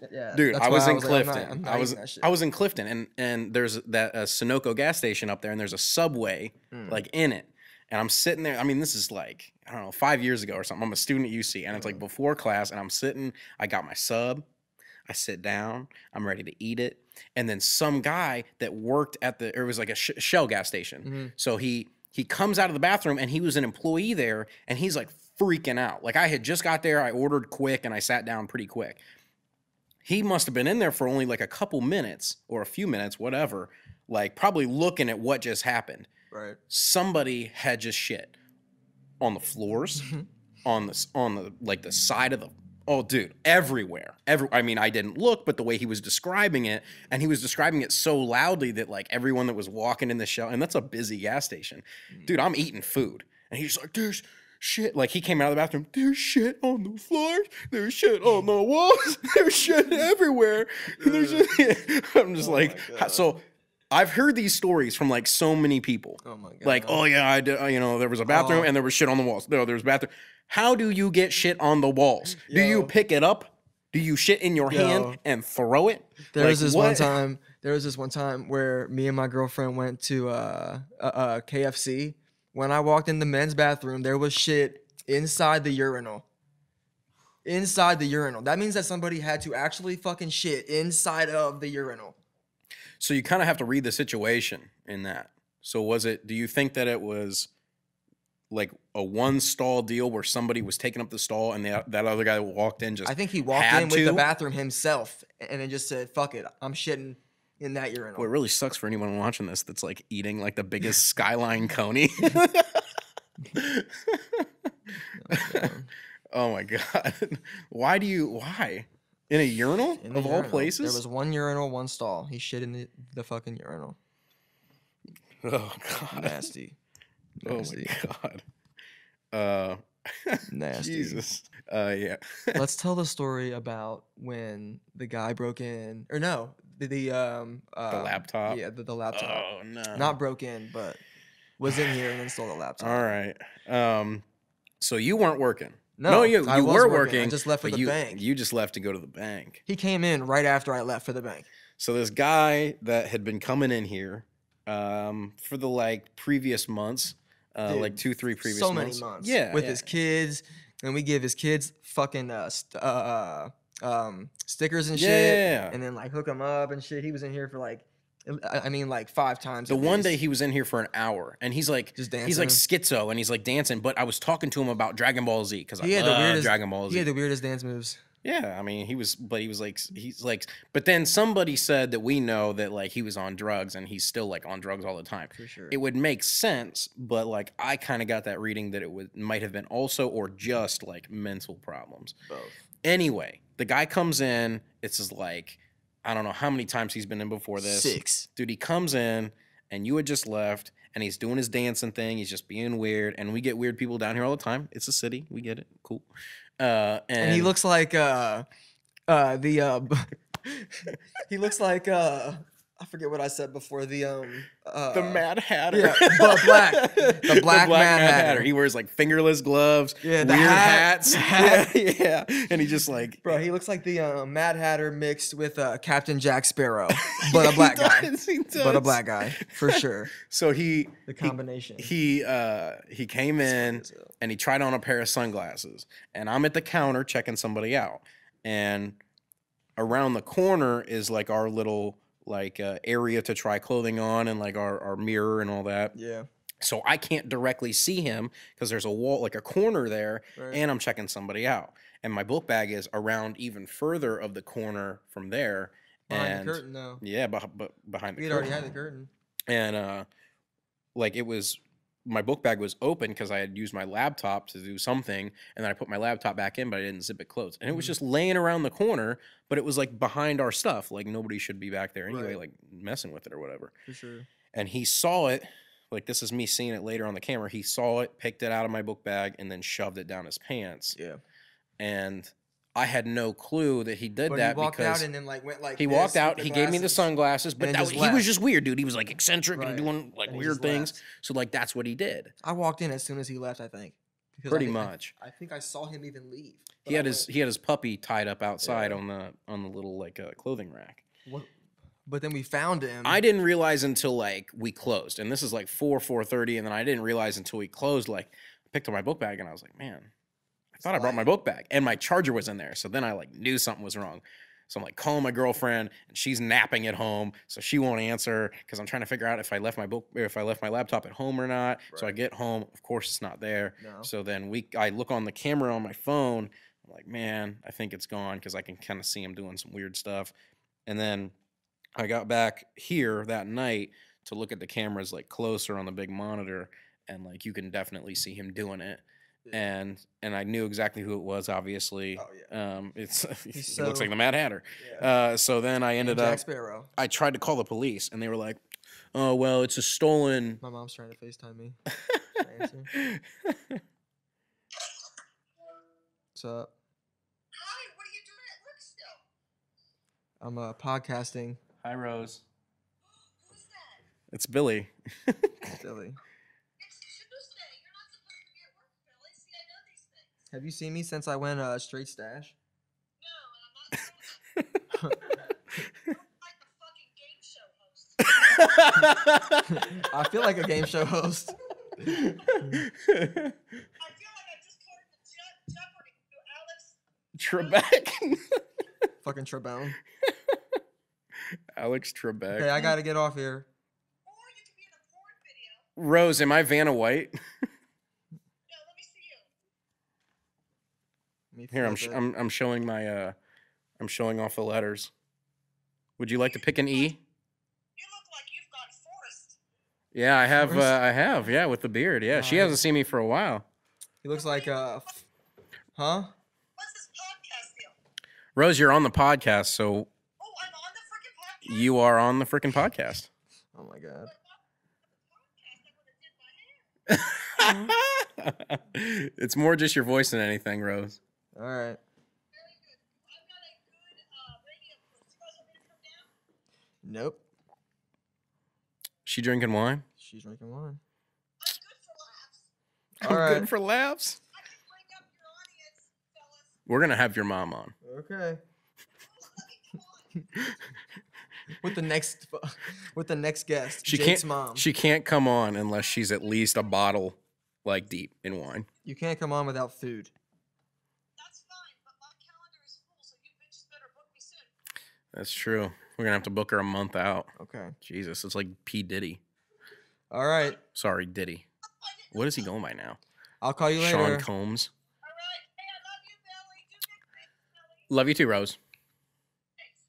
Speaker 2: yeah.
Speaker 1: Dude,
Speaker 2: that's
Speaker 1: I
Speaker 2: why
Speaker 1: was in
Speaker 2: like,
Speaker 1: Clifton.
Speaker 2: I'm not
Speaker 1: I was
Speaker 2: eating that shit.
Speaker 1: I was in Clifton, and there's that Sunoco gas station up there, and there's a Subway like in it, and I'm sitting there. I mean, this is like I don't know 5 years ago or something. I'm a student at UC, and it's like before class, and I'm sitting. I got my sub. I sit down. I'm ready to eat it, and then some guy that worked at it was like a Shell gas station. So he comes out of the bathroom, and he was an employee there, and he's like freaking out. Like I had just got there, I ordered quick, and I sat down pretty quick. He must have been in there for only like a couple minutes or a few minutes, whatever, like probably looking at what just happened.
Speaker 2: Right.
Speaker 1: Somebody had just shit on the floors, on the like the side of the, oh dude, everywhere. I mean, I didn't look, but the way he was describing it, and he was describing it so loudly that like everyone that was walking in the show, and that's a busy gas station. Dude, I'm eating food. And he's like, there's shit. Like he came out of the bathroom, there's shit on the floors, there's shit on the walls, there's shit everywhere. There's just, I'm just like, so I've heard these stories from like so many people.
Speaker 2: Oh my God.
Speaker 1: Like, oh yeah, I did, you know, there was a bathroom and there was shit on the walls. No, there's a bathroom. How do you get shit on the walls? Do you pick it up? Do you shit in your hand and throw it?
Speaker 2: There was this one time where me and my girlfriend went to KFC. When I walked in the men's bathroom, there was shit inside the urinal. Inside the urinal. That means that somebody had to actually fucking shit inside of the urinal.
Speaker 1: So you kind of have to read the situation in that. So do you think that it was like a one stall deal where somebody was taking up the stall and that other guy that walked in just
Speaker 2: I think he walked in with the bathroom himself and then just said, fuck it, I'm shitting in that urinal.
Speaker 1: Well, it really sucks for anyone watching this that's like eating like the biggest Skyline coney. Oh my God. Why? In a urinal of all places?
Speaker 2: There was one urinal, one stall. He shit in the fucking urinal.
Speaker 1: Oh God.
Speaker 2: Nasty.
Speaker 1: Oh my God.
Speaker 2: Nasty.
Speaker 1: Jesus. Yeah.
Speaker 2: Let's tell the story about when the guy broke in, or no, the
Speaker 1: laptop.
Speaker 2: Yeah, the laptop.
Speaker 1: Oh no.
Speaker 2: Not broke in, but was in here and then stole the laptop.
Speaker 1: All right. So you weren't working.
Speaker 2: No,
Speaker 1: you were working.
Speaker 2: I just left for the bank.
Speaker 1: You just left to go to the bank.
Speaker 2: He came in right after I left for the bank.
Speaker 1: So this guy that had been coming in here for the like previous months,
Speaker 2: Dude,
Speaker 1: like 2-3 previous months.
Speaker 2: So many months.
Speaker 1: Yeah.
Speaker 2: With his kids, and we give his kids fucking stickers and shit.
Speaker 1: Yeah.
Speaker 2: And then like hook them up and shit. He was in here for like, I mean, like 5 times.
Speaker 1: The one day he was in here for an hour, and he's like,
Speaker 2: just dancing.
Speaker 1: He's like schizo, and he's like dancing. But I was talking to him about Dragon Ball Z because I love Dragon Ball Z.
Speaker 2: He had the weirdest dance moves.
Speaker 1: Yeah, I mean, he's like, but then somebody said that we know that like he was on drugs, and he's still like on drugs all the time.
Speaker 2: For sure.
Speaker 1: It would make sense, but like I kind of got that reading that might have been also or just like mental problems.
Speaker 2: Both.
Speaker 1: Anyway, the guy comes in. It's just like, I don't know how many times he's been in before this.
Speaker 2: 6.
Speaker 1: Dude, he comes in, and you had just left, and he's doing his dancing thing. He's just being weird, and we get weird people down here all the time. It's a city. We get it. Cool. And
Speaker 2: he looks like he looks like I forget what I said before, the
Speaker 1: Mad Hatter.
Speaker 2: Yeah, but black. The black Mad Hatter.
Speaker 1: He wears like fingerless gloves,
Speaker 2: yeah,
Speaker 1: weird hats. Yeah. And he just like,
Speaker 2: bro, he looks like the Mad Hatter mixed with Captain Jack Sparrow, but a black guy.
Speaker 1: He does.
Speaker 2: But a black guy for sure.
Speaker 1: So
Speaker 2: the combination.
Speaker 1: He came in and he tried on a pair of sunglasses, and I'm at the counter checking somebody out, and around the corner is like our little like area to try clothing on, and like our mirror and all that.
Speaker 2: Yeah.
Speaker 1: So I can't directly see him because there's a wall, like a corner there,
Speaker 2: right.
Speaker 1: And I'm checking somebody out. And my book bag is around even further of the corner from there.
Speaker 2: Behind the curtain, though.
Speaker 1: Yeah, behind the curtain.
Speaker 2: We had already had the curtain.
Speaker 1: And like my book bag was open because I had used my laptop to do something, and then I put my laptop back in, but I didn't zip it closed. And it was just laying around the corner, but it was like behind our stuff. Like nobody should be back there anyway, like messing with it or whatever.
Speaker 2: For sure.
Speaker 1: And he saw it. Like this is me seeing it later on the camera. He saw it, picked it out of my book bag, and then shoved it down his pants.
Speaker 2: Yeah.
Speaker 1: And I had no clue that he did that
Speaker 2: he walked
Speaker 1: because
Speaker 2: out and then like went like
Speaker 1: he walked out. He gave me the sunglasses, but he was just weird, dude. He was like eccentric and doing like weird things. So like that's what he did.
Speaker 2: I walked in as soon as he left, I think.
Speaker 1: Pretty much.
Speaker 2: I think I saw him even leave.
Speaker 1: He had his puppy tied up outside on the little like clothing rack.
Speaker 2: What? But then we found him.
Speaker 1: I didn't realize until like we closed, and this is like 4:30, and then I didn't realize until we closed. Like I picked up my book bag, and I was like, man, I thought I brought my book bag, and my charger was in there. So then I like knew something was wrong. So I'm like calling my girlfriend, and she's napping at home, so she won't answer because I'm trying to figure out if I left my laptop at home or not.
Speaker 2: Right.
Speaker 1: So I get home, of course it's not there.
Speaker 2: No.
Speaker 1: So then I look on the camera on my phone. I'm like, man, I think it's gone because I can kind of see him doing some weird stuff. And then I got back here that night to look at the cameras like closer on the big monitor, and like you can definitely see him doing it.
Speaker 2: Yeah.
Speaker 1: And I knew exactly who it was. Obviously,
Speaker 2: Oh yeah.
Speaker 1: He looks like the Mad Hatter.
Speaker 2: Yeah.
Speaker 1: So then I ended
Speaker 2: Jack
Speaker 1: up.
Speaker 2: Sparrow.
Speaker 1: I tried to call the police, and they were like, "Oh well, it's a stolen."
Speaker 2: My mom's trying to FaceTime me. Should I answer? What's up?
Speaker 3: Hi, what are you doing at work still?
Speaker 2: I'm podcasting.
Speaker 1: Hi, Rose.
Speaker 3: Who's that?
Speaker 1: It's Billy.
Speaker 2: Silly.
Speaker 3: It's Tuesday. You're not supposed to be at work, Billy. See, I know these things.
Speaker 2: Have you seen me since I went straight stash?
Speaker 3: No, and I'm not you're like a fucking game show host.
Speaker 2: I feel like a game show host.
Speaker 3: I feel like I just called the Jeopardy to Alex.
Speaker 1: Trebek.
Speaker 2: Fucking Trebone.
Speaker 1: Alex Trebek.
Speaker 2: Okay, I gotta get off here.
Speaker 3: Or you could be in a porn video.
Speaker 1: Rose, am I Vanna White?
Speaker 3: No, let me see you.
Speaker 2: Let me
Speaker 1: Here,
Speaker 2: flip it.
Speaker 1: I'm showing my I'm showing off the letters. Would you like to pick an E?
Speaker 3: You look like you've gone forest.
Speaker 1: Yeah,
Speaker 2: Forrest?
Speaker 1: I have, yeah, with the beard. Yeah, she
Speaker 2: Nice.
Speaker 1: hasn't seen me for a while.
Speaker 2: He looks like huh?
Speaker 3: What's this podcast deal?
Speaker 1: Rose, you're on the podcast, so
Speaker 3: Oh, I'm on the freaking podcast?
Speaker 1: you are on the freaking podcast.
Speaker 2: Oh my god.
Speaker 3: Podcast, I would have did my hair.
Speaker 1: It's more just your voice than anything, Rose.
Speaker 2: All right.
Speaker 3: Very good. I've got a good radio quiz. You guys want me to come down?
Speaker 2: Nope.
Speaker 1: She drinking wine?
Speaker 2: She's drinking wine.
Speaker 3: I'm good for laughs.
Speaker 2: All
Speaker 1: I'm
Speaker 2: right.
Speaker 1: good for laughs.
Speaker 3: I can bring up your audience, fellas.
Speaker 1: We're gonna have your mom on.
Speaker 2: Okay.
Speaker 3: Come on.
Speaker 2: With the next guest,
Speaker 1: She
Speaker 2: Jake's
Speaker 1: can't.
Speaker 2: mom.
Speaker 1: She can't come on unless she's at least a bottle, like deep in wine.
Speaker 2: You can't come on without food.
Speaker 3: That's fine, but my calendar is full, so you bitches better book me soon.
Speaker 1: That's true. We're gonna have to book her a month out.
Speaker 2: Okay.
Speaker 1: Jesus, it's like P Diddy.
Speaker 2: All right.
Speaker 1: Sorry, Diddy.
Speaker 3: I didn't
Speaker 1: What is he going by now?
Speaker 2: I'll call you later.
Speaker 1: Sean Combs.
Speaker 3: All right. Hey, I love you, Billy. Do good things, Billy.
Speaker 1: Love you too, Rose.
Speaker 3: Thanks.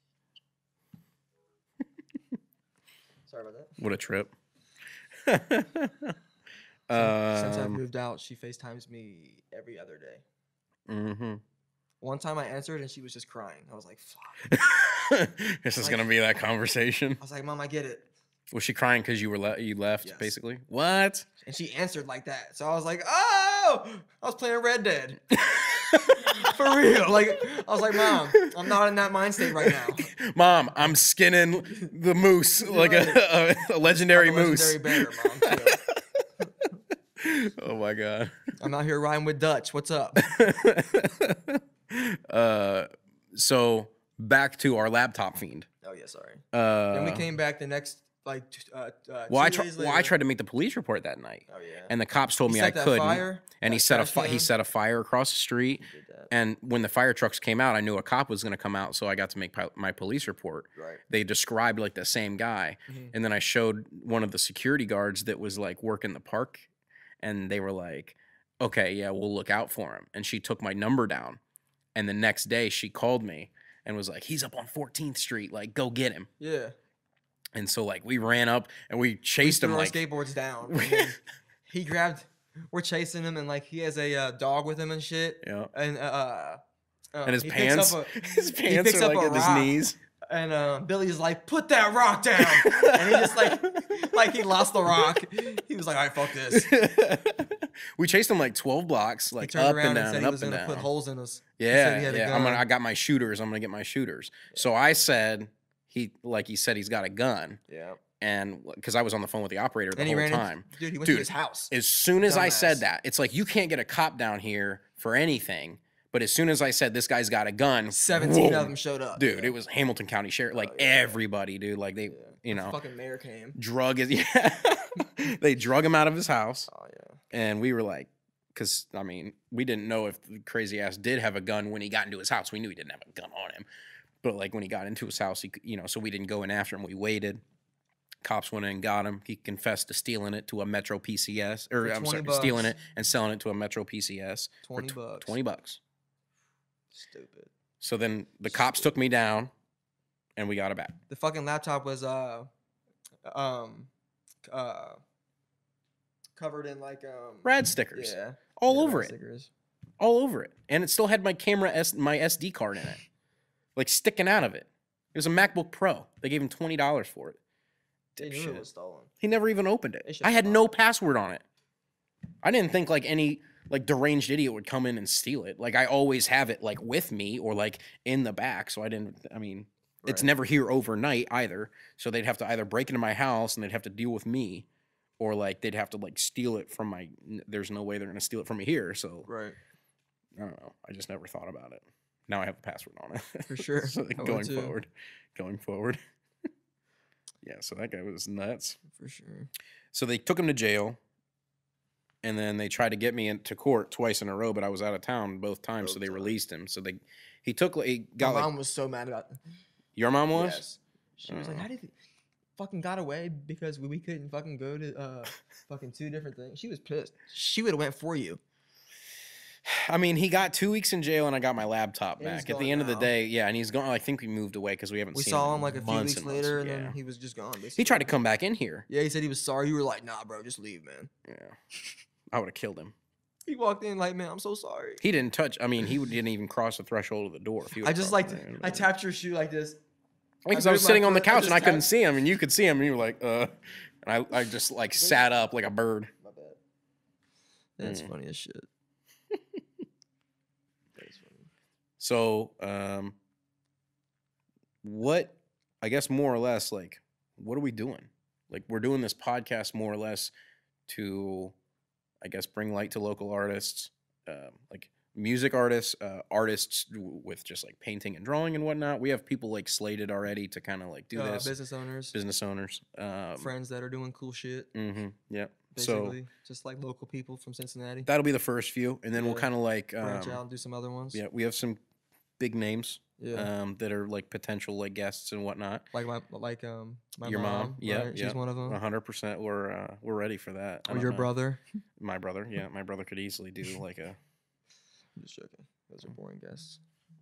Speaker 2: Sorry about that.
Speaker 1: What a trip.
Speaker 2: Since I've moved out, she FaceTimes me every other day.
Speaker 1: Mm-hmm.
Speaker 2: One time I answered and she was just crying. I was like, fuck.
Speaker 1: This is gonna be that conversation.
Speaker 2: I was like, Mom, I get it.
Speaker 1: Was she crying because you were you left,
Speaker 2: Yes.
Speaker 1: basically? What?
Speaker 2: And she answered like that. So I was like, oh, I was playing Red Dead. For real. Like, I was like, Mom, I'm not in that mind state right now.
Speaker 1: Mom, I'm skinning the moose like a legendary
Speaker 2: I'm a
Speaker 1: moose.
Speaker 2: legendary bear, Mom, too.
Speaker 1: Oh my god.
Speaker 2: I'm out here riding with Dutch. What's up?
Speaker 1: So back to our laptop fiend.
Speaker 2: Oh, yeah, sorry. Then we
Speaker 1: Uh,
Speaker 2: came back the next, like,
Speaker 1: well, I
Speaker 2: 2 days
Speaker 1: I
Speaker 2: later.
Speaker 1: tried to make the police report that night,
Speaker 2: Oh, yeah.
Speaker 1: and the cops told
Speaker 2: He
Speaker 1: me I
Speaker 2: set that
Speaker 1: couldn't.
Speaker 2: fire,
Speaker 1: And
Speaker 2: that
Speaker 1: he set a
Speaker 2: trash
Speaker 1: he
Speaker 2: can.
Speaker 1: set a fire across the street.
Speaker 2: He did that.
Speaker 1: And when the fire trucks came out, I knew a cop was going to come out, so I got to make my police report.
Speaker 2: Right.
Speaker 1: They described like the same guy,
Speaker 2: Mhm.
Speaker 1: and then I showed one of the security guards that was like working the park, and they were like, "Okay, yeah, we'll look out for him." And she took my number down, and the next day she called me and was like, "He's up on 14th Street, like go get him."
Speaker 2: Yeah.
Speaker 1: And so like we ran up and we
Speaker 2: We
Speaker 1: chased him
Speaker 2: threw our
Speaker 1: like
Speaker 2: skateboards down. And then he grabbed. We're chasing him, and like he has a dog with him and shit.
Speaker 1: yeah.
Speaker 2: And
Speaker 1: And his
Speaker 2: he picks
Speaker 1: pants,
Speaker 2: up a-
Speaker 1: his pants
Speaker 2: picks
Speaker 1: are
Speaker 2: up
Speaker 1: like
Speaker 2: a
Speaker 1: at his
Speaker 2: rock.
Speaker 1: knees.
Speaker 2: And Billy's like, "Put that rock down," and he just like he lost the rock. He was like, "All right, fuck this."
Speaker 1: We chased him like 12 blocks,
Speaker 2: He
Speaker 1: like
Speaker 2: turned
Speaker 1: up
Speaker 2: around
Speaker 1: and
Speaker 2: and
Speaker 1: down
Speaker 2: said
Speaker 1: and
Speaker 2: he
Speaker 1: up
Speaker 2: was
Speaker 1: and
Speaker 2: gonna
Speaker 1: down.
Speaker 2: put holes in us. He
Speaker 1: Yeah,
Speaker 2: said he had a
Speaker 1: yeah.
Speaker 2: gun.
Speaker 1: I got my shooters. I'm gonna get my shooters. So I said he said he's got a gun,
Speaker 2: Yeah.
Speaker 1: and because I was on the phone with the operator the
Speaker 2: And he
Speaker 1: whole
Speaker 2: ran
Speaker 1: time.
Speaker 2: Dude, he went
Speaker 1: Dude,
Speaker 2: to his house.
Speaker 1: As soon as I said
Speaker 2: Dumbass.
Speaker 1: that, it's like you can't get a cop down here for anything. But as soon as I said this guy's got a gun,
Speaker 2: 17
Speaker 1: whoa,
Speaker 2: of them showed up.
Speaker 1: dude,
Speaker 2: yeah.
Speaker 1: it was Hamilton County Sheriff, like
Speaker 2: yeah.
Speaker 1: everybody, dude. Like they,
Speaker 2: Yeah.
Speaker 1: you
Speaker 2: The
Speaker 1: know,
Speaker 2: fucking mayor came.
Speaker 1: drug is yeah. They drug him out of his house,
Speaker 2: Oh yeah.
Speaker 1: and we were like, because I mean, we didn't know if the crazy ass did have a gun when he got into his house. We knew he didn't have a gun on him, But like when he got into his house, so we didn't go in after him. We waited. Cops went in and got him. He confessed to stealing it to a Metro PCS, or
Speaker 2: For
Speaker 1: I'm
Speaker 2: 20
Speaker 1: sorry,
Speaker 2: bucks.
Speaker 1: stealing it and selling it to a Metro PCS for
Speaker 2: 20 bucks.
Speaker 1: $20.
Speaker 2: Stupid.
Speaker 1: So then the cops took me down, and we got it back.
Speaker 2: The fucking laptop was covered in like
Speaker 1: Rad stickers.
Speaker 2: Yeah.
Speaker 1: All over
Speaker 2: rad
Speaker 1: it.
Speaker 2: Stickers.
Speaker 1: All over it. And it still had my my SD card in it. Like sticking out of it. It was a MacBook Pro. They gave him $20 for it.
Speaker 2: They knew it was stolen.
Speaker 1: He never even opened it.
Speaker 2: They should've
Speaker 1: I had
Speaker 2: bought
Speaker 1: no
Speaker 2: it.
Speaker 1: password on it. I didn't think like any like deranged idiot would come in and steal it. Like I always have it like with me or like in the back. So it's
Speaker 2: Right.
Speaker 1: never here overnight either. So they'd have to either break into my house and they'd have to deal with me, or like they'd have to like steal it from there's no way they're gonna steal it from me here. So
Speaker 2: Right.
Speaker 1: I don't know. I just never thought about it. Now I have a password on it.
Speaker 2: For sure.
Speaker 1: So like,
Speaker 2: I would
Speaker 1: going
Speaker 2: too.
Speaker 1: forward. Yeah, so that guy was nuts.
Speaker 2: For sure.
Speaker 1: So they took him to jail, and then they tried to get me into court twice in a row, but I was out of town both times, so
Speaker 2: Both
Speaker 1: they
Speaker 2: times.
Speaker 1: released him. So he took
Speaker 2: My mom was so mad about
Speaker 1: your mom was?
Speaker 2: Yes. She was like,
Speaker 1: Oh.
Speaker 2: how did he fucking got away because we couldn't fucking go to fucking 2 different things? She was pissed. She would have went for you.
Speaker 1: I mean, he got 2 weeks in jail, and I got my laptop
Speaker 2: And he's
Speaker 1: back. At the
Speaker 2: gone
Speaker 1: end of the
Speaker 2: now.
Speaker 1: day, yeah, and he's gone. I think we moved away because we haven't
Speaker 2: We
Speaker 1: seen
Speaker 2: saw
Speaker 1: him
Speaker 2: him like a few
Speaker 1: months
Speaker 2: weeks
Speaker 1: and months,
Speaker 2: later, and
Speaker 1: yeah.
Speaker 2: then he was just gone.
Speaker 1: He
Speaker 2: Basically.
Speaker 1: tried to come back in here.
Speaker 2: Yeah, he said he was sorry. You were like, nah, bro, just leave, man.
Speaker 1: Yeah, I would have killed him.
Speaker 2: He walked in like, man, I'm so sorry.
Speaker 1: He didn't touch. I mean, he didn't even cross the threshold of the door. If he
Speaker 2: I
Speaker 1: would've
Speaker 2: just
Speaker 1: crossed
Speaker 2: like,
Speaker 1: it,
Speaker 2: I tapped your shoe like this.
Speaker 1: because
Speaker 2: I
Speaker 1: I was
Speaker 2: moved my
Speaker 1: sitting on the
Speaker 2: foot, I
Speaker 1: couch and
Speaker 2: just
Speaker 1: I couldn't
Speaker 2: tapped-
Speaker 1: see him, and you could see him, and you were like, and I just like sat up like a bird.
Speaker 2: My bad. That's funny as shit. That's funny.
Speaker 1: So, what, I guess more or less, like, what are we doing? Like, we're doing this podcast more or less to, I guess, bring light to local artists, like music artists, artists with just like painting and drawing and whatnot. We have people like slated already to kind of like do this.
Speaker 2: Business owners,
Speaker 1: Business owners.
Speaker 2: friends that are doing cool shit.
Speaker 1: Mm-hmm, yeah.
Speaker 2: Basically, just like local people from Cincinnati.
Speaker 1: That'll be the first few, and then we'll
Speaker 2: Yeah.
Speaker 1: kind of like
Speaker 2: Branch out and do some other ones.
Speaker 1: yeah, we have some big names
Speaker 2: Yeah.
Speaker 1: that are like potential like guests and whatnot.
Speaker 2: Like my
Speaker 1: Your mom, yeah,
Speaker 2: right?
Speaker 1: yeah.
Speaker 2: She's one of them.
Speaker 1: 100%. We're ready for that. I
Speaker 2: Or
Speaker 1: don't
Speaker 2: your
Speaker 1: know.
Speaker 2: brother.
Speaker 1: My brother, yeah, my brother could easily do like a
Speaker 2: I'm just joking. Those are boring guests.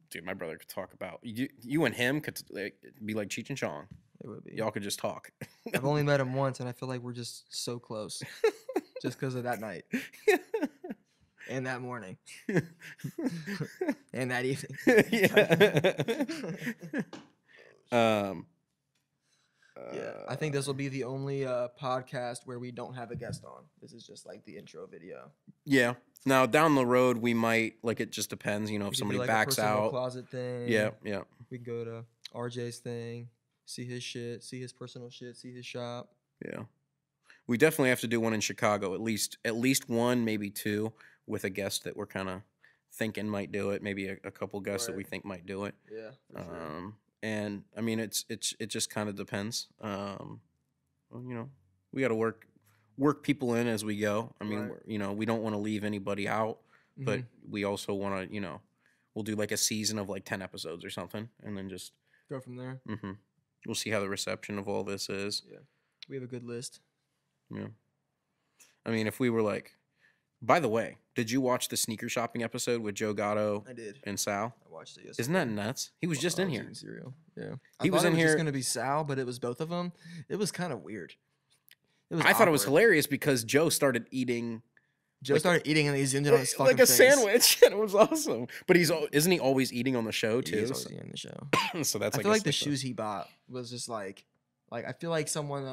Speaker 1: dude. My brother could talk about you and him could like, be like Cheech and Chong.
Speaker 2: It would be.
Speaker 1: Y'all could just talk.
Speaker 2: I've only met him once, and I feel like we're just so close, just because of that night and that morning and that evening.
Speaker 1: yeah.
Speaker 2: Yeah, I think this will be the only podcast where we don't have a guest on. This is just like the intro video.
Speaker 1: Yeah. Now down the road we might like it just depends, you know,
Speaker 2: We
Speaker 1: if
Speaker 2: could do,
Speaker 1: somebody
Speaker 2: like, a
Speaker 1: backs
Speaker 2: personal
Speaker 1: out.
Speaker 2: closet thing.
Speaker 1: Yeah, yeah.
Speaker 2: We can go to RJ's thing, see his shit, see his personal shit, see his shop.
Speaker 1: Yeah. We definitely have to do one in Chicago, at least one, maybe 2, with a guest that we're kind of thinking might do it, maybe a couple guests that we
Speaker 2: Right.
Speaker 1: think might do it.
Speaker 2: Yeah, for sure.
Speaker 1: And I mean it just kind of depends. Well, you know, we got to work people in as we go. I mean,
Speaker 2: Right.
Speaker 1: you know, we don't want to leave anybody out, but we also want to, you know, we'll do like a season of like 10 episodes or something, and then just
Speaker 2: Go from there.
Speaker 1: we'll see how the reception of all this is.
Speaker 2: Yeah, we have a good list.
Speaker 1: Yeah. I mean, if we were like, by the way, did you watch the sneaker shopping episode with Joe Gatto
Speaker 2: I did.
Speaker 1: and Sal?
Speaker 2: I watched it yesterday.
Speaker 1: Isn't that nuts? He was just in here.
Speaker 2: Cereal. Yeah,
Speaker 1: He was in
Speaker 2: It was
Speaker 1: here-
Speaker 2: just gonna be Sal, but it was both of them. It was kind of weird. It was.
Speaker 1: I thought it was
Speaker 2: awkward.
Speaker 1: hilarious because Joe started eating
Speaker 2: Joe started eating and he zoomed in on his fucking
Speaker 1: like a
Speaker 2: face.
Speaker 1: sandwich, and it was awesome. But isn't he always eating on the show
Speaker 2: He
Speaker 1: too?
Speaker 2: is always eating in the show.
Speaker 1: So that's
Speaker 2: I
Speaker 1: I
Speaker 2: feel like
Speaker 1: guess
Speaker 2: the shoes he bought was just like I feel like someone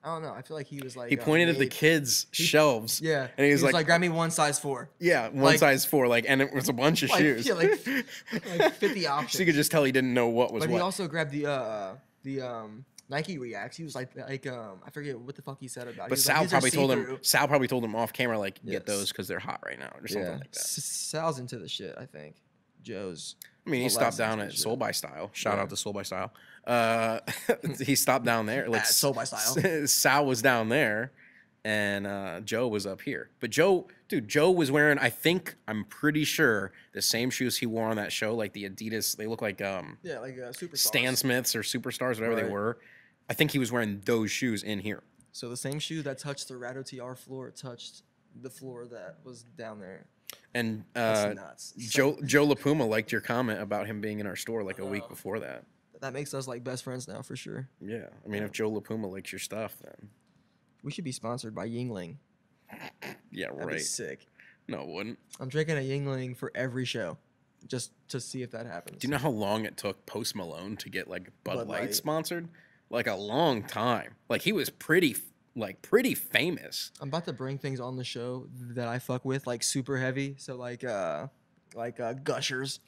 Speaker 2: I don't know. I feel like he was like
Speaker 1: He pointed at the
Speaker 2: made-
Speaker 1: kids' shelves.
Speaker 2: Yeah,
Speaker 1: and he was like,
Speaker 2: grab me one size 4.
Speaker 1: yeah, one
Speaker 2: like-
Speaker 1: size 4, like, and it was a bunch of
Speaker 2: Like,
Speaker 1: shoes.
Speaker 2: yeah, like 50 options.
Speaker 1: So you could just tell he didn't know what was
Speaker 2: But
Speaker 1: what.
Speaker 2: he also grabbed the Nike Reacts. He was like I forget what the fuck he said about. it.
Speaker 1: But
Speaker 2: He was like,
Speaker 1: Sal
Speaker 2: "These are
Speaker 1: probably told him off camera, like,
Speaker 2: Yes.
Speaker 1: get those because they're hot right now or something
Speaker 2: Yeah,
Speaker 1: like that.
Speaker 2: Sal's into the shit. I think Joe's.
Speaker 1: I mean, he
Speaker 2: Well,
Speaker 1: stopped
Speaker 2: last
Speaker 1: down
Speaker 2: season,
Speaker 1: at
Speaker 2: shit.
Speaker 1: Soul by Style. Shout
Speaker 2: Yeah.
Speaker 1: out to Soul by Style. He stopped down there. Like
Speaker 2: At Soul by Style.
Speaker 1: Sal was down there, and Joe was up here. But Joe was wearing, I'm pretty sure, the same shoes he wore on that show, like the Adidas. They look like
Speaker 2: Yeah, like Superstars.
Speaker 1: Stan Smiths or Superstars, whatever they were. I think he was wearing those shoes in here.
Speaker 2: So the same shoe that touched the Rad OTR floor touched the floor that was down there.
Speaker 1: And
Speaker 2: That's nuts.
Speaker 1: Joe LaPuma liked your comment about him being in our store like a week before that.
Speaker 2: That makes us like best friends now for sure.
Speaker 1: Yeah, I mean, if Joe LaPuma likes your stuff, then
Speaker 2: we should be sponsored by Yingling.
Speaker 1: Yeah,
Speaker 2: That'd
Speaker 1: right.
Speaker 2: be sick.
Speaker 1: No, it wouldn't.
Speaker 2: I'm drinking a Yingling for every show, just to see if that happens.
Speaker 1: Do you know how long it took Post Malone to get like Bud Light
Speaker 2: Light
Speaker 1: sponsored? Like a long time. Like he was pretty famous.
Speaker 2: I'm about to bring things on the show that I fuck with, like super heavy. So like Gushers.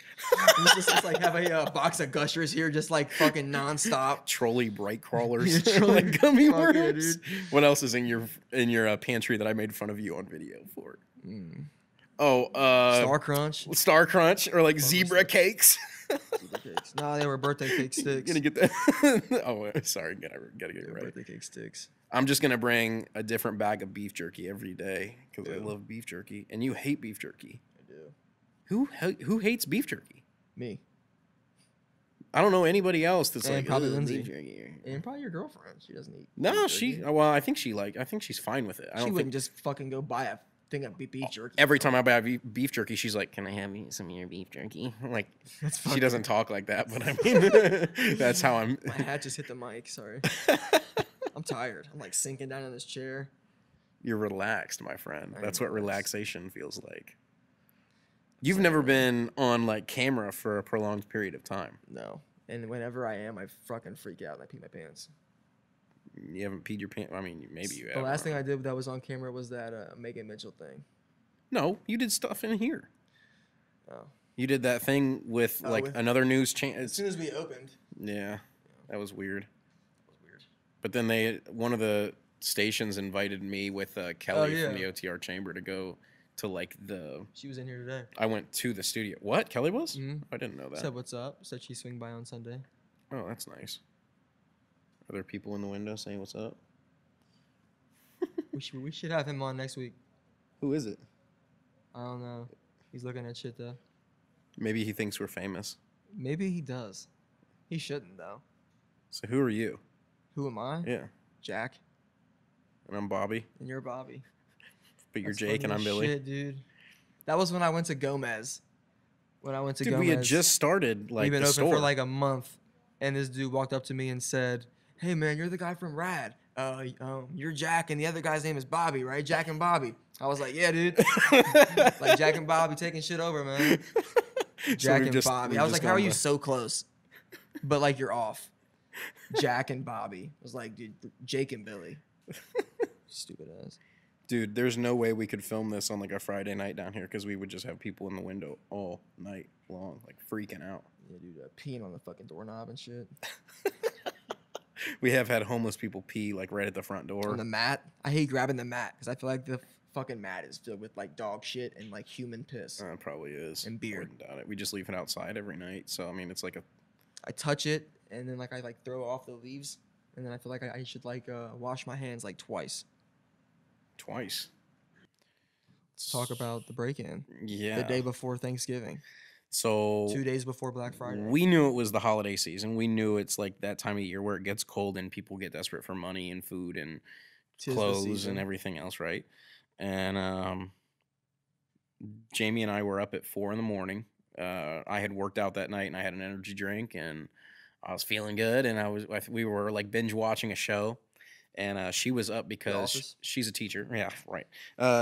Speaker 2: It's like have a box of Gushers here, just like fucking nonstop.
Speaker 1: Trolley bright crawlers.
Speaker 2: Yeah, trolley
Speaker 1: like gummy
Speaker 2: fuck yeah,
Speaker 1: worms.
Speaker 2: dude.
Speaker 1: What else is in your pantry that I made fun of you on video for? Oh, Star Crunch or like zebra cakes.
Speaker 2: Zebra cakes. No, they were birthday cake sticks.
Speaker 1: Gonna get that. Oh, sorry, gotta get it right.
Speaker 2: Birthday cake sticks.
Speaker 1: I'm just gonna bring a different bag of beef jerky every day because I love beef jerky, and you hate beef jerky.
Speaker 2: I do.
Speaker 1: Who hates beef jerky?
Speaker 2: Me.
Speaker 1: I don't know anybody else that's
Speaker 2: And
Speaker 1: like
Speaker 2: probably
Speaker 1: "Ugh,
Speaker 2: Lindsay.
Speaker 1: beef jerky."
Speaker 2: And probably your girlfriend. She doesn't eat.
Speaker 1: No,
Speaker 2: beef jerky.
Speaker 1: I think she's fine with it. I
Speaker 2: She
Speaker 1: don't
Speaker 2: wouldn't
Speaker 1: think
Speaker 2: just fucking go buy a thing of beef jerky.
Speaker 1: every time I buy beef jerky, she's like, "Can I have some of your beef jerky?" Like, she doesn't talk like that, but I mean, that's how I'm.
Speaker 2: My hat just hit the mic. Sorry. I'm tired. I'm like sinking down in this chair.
Speaker 1: You're relaxed, my friend. That's what
Speaker 2: relaxed.
Speaker 1: relaxation feels like. You've never been on like camera for a prolonged period of time.
Speaker 2: No. And whenever I am, I fucking freak out and I pee my pants.
Speaker 1: You haven't peed your pants. I mean, maybe you have.
Speaker 2: The last thing I did that was on camera was that Megan Mitchell thing.
Speaker 1: No, you did stuff in here.
Speaker 2: Oh.
Speaker 1: You did that thing with another news channel.
Speaker 2: As soon as we opened.
Speaker 1: Yeah, that was weird.
Speaker 2: That was weird.
Speaker 1: But then one of the stations invited me with Kelly
Speaker 2: yeah.
Speaker 1: from the OTR chamber to go to like
Speaker 2: She was in here today.
Speaker 1: I went to the studio. What? Kelly was?
Speaker 2: Mhm.
Speaker 1: I didn't know that.
Speaker 2: Said what's up. Said she'd swing by on Sunday.
Speaker 1: Oh, that's nice. Are there people in the window saying what's up?
Speaker 2: We should have him on next week.
Speaker 1: Who is it?
Speaker 2: I don't know. He's looking at shit though.
Speaker 1: Maybe he thinks we're famous.
Speaker 2: Maybe he does. He shouldn't though.
Speaker 1: So who are you?
Speaker 2: Who am I?
Speaker 1: Yeah.
Speaker 2: Jack.
Speaker 1: And I'm Bobby.
Speaker 2: And you're Bobby.
Speaker 1: But you're
Speaker 2: That's
Speaker 1: Jake and
Speaker 2: funny
Speaker 1: I'm
Speaker 2: as
Speaker 1: Billy.
Speaker 2: Shit, dude. That was when I went to Gomez.
Speaker 1: Dude, we had just started like
Speaker 2: We've been
Speaker 1: the
Speaker 2: open
Speaker 1: store.
Speaker 2: for like a month, and this dude walked up to me and said, "Hey man, you're the guy from Rad. You're Jack, and the other guy's name is Bobby, right? Jack and Bobby." I was like, "Yeah, dude." Like Jack and Bobby taking shit over, man. Jack and Bobby. I was like, "How are you so close?" But like you're off. Jack and Bobby. I was like, dude, Jake and Billy. Stupid ass.
Speaker 1: Dude, there's no way we could film this on like a Friday night down here because we would just have people in the window all night long, like freaking out.
Speaker 2: Yeah, dude, peeing on the fucking doorknob and shit.
Speaker 1: We have had homeless people pee like right at the front door.
Speaker 2: On the mat. I hate grabbing the mat because I feel like the fucking mat is filled with like dog shit and like human piss.
Speaker 1: It probably is.
Speaker 2: And beer.
Speaker 1: Wouldn't doubt it. We just leave it outside every night. So, I mean, it's like
Speaker 2: I touch it and then like I like throw off the leaves and then I feel like I should like wash my hands like twice.
Speaker 1: Twice.
Speaker 2: Let's talk about the break-in.
Speaker 1: Yeah.
Speaker 2: The day before Thanksgiving.
Speaker 1: So
Speaker 2: 2 days before Black Friday.
Speaker 1: We knew it was the holiday season. We knew it's like that time of year where it gets cold and people get desperate for money and food and
Speaker 2: 'Tis the
Speaker 1: clothes
Speaker 2: season.
Speaker 1: and everything else, right? And Jamie and I were up at 4 a.m. I had worked out that night and I had an energy drink and I was feeling good. And we were like binge watching a show. And she was up because she's a teacher. Yeah, right.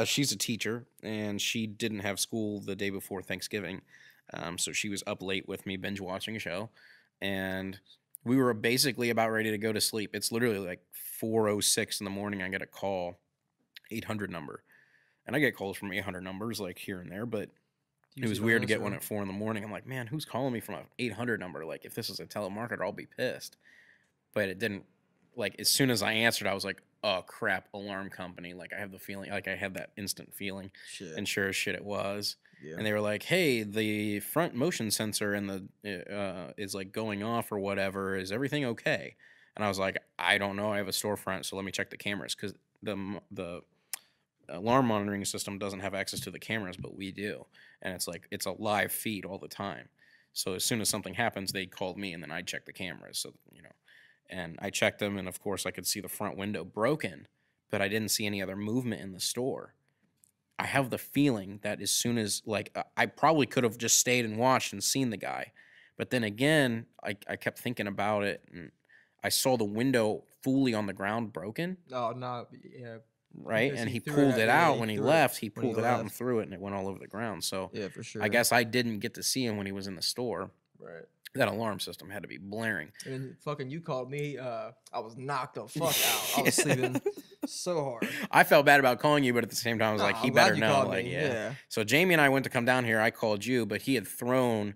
Speaker 1: She's a teacher, and she didn't have school the day before Thanksgiving. So she was up late with me binge watching a show. And we were basically about ready to go to sleep. It's literally like 4:06 in the morning. I get a call, 800 number. And I get calls from 800 numbers like here and there, but it was weird to get one at 4 in the morning. I'm like, man, who's calling me from an 800 number? Like, if this is a telemarketer, I'll be pissed. But it didn't. Like, as soon as I answered, I was like, oh, crap, alarm company. Like, I have the feeling, like, I had that instant feeling.
Speaker 2: Shit.
Speaker 1: And sure as shit it was.
Speaker 2: Yeah.
Speaker 1: And they were like, hey, the front motion sensor and is, like, going off or whatever. Is everything okay? And And I was like, I don't know. I have a storefront, so let me check the cameras because the alarm monitoring system doesn't have access to the cameras, but we do. And it's like it's a live feed all the time. So as soon as something happens, they called me, and then I'd check the cameras. So and I checked them, and of course I could see the front window broken, but I didn't see any other movement in the store. I have the feeling that as soon as I probably could have just stayed and watched and seen the guy, but then again I kept thinking about it, and I saw the window fully on the ground broken.
Speaker 2: Oh no, yeah.
Speaker 1: Right,
Speaker 2: Because
Speaker 1: and
Speaker 2: he
Speaker 1: he
Speaker 2: threw
Speaker 1: pulled
Speaker 2: it
Speaker 1: it
Speaker 2: at- yeah,
Speaker 1: out
Speaker 2: he
Speaker 1: when he
Speaker 2: threw it
Speaker 1: left. He
Speaker 2: when he
Speaker 1: pulled it out and
Speaker 2: left.
Speaker 1: threw it, and it went all over the ground. So
Speaker 2: Yeah, for sure.
Speaker 1: I guess I didn't get to see him when he was in the store.
Speaker 2: Right.
Speaker 1: That alarm system had to be blaring.
Speaker 2: And then fucking you called me. I was knocked the fuck out. I was sleeping so hard.
Speaker 1: I felt bad about calling you, but at the same time, I was like,
Speaker 2: Nah,
Speaker 1: he
Speaker 2: I'm glad
Speaker 1: better
Speaker 2: you
Speaker 1: know.
Speaker 2: called
Speaker 1: Like,
Speaker 2: me,
Speaker 1: yeah.
Speaker 2: yeah.
Speaker 1: So Jamie and I went to come down here. I called you, but he had thrown.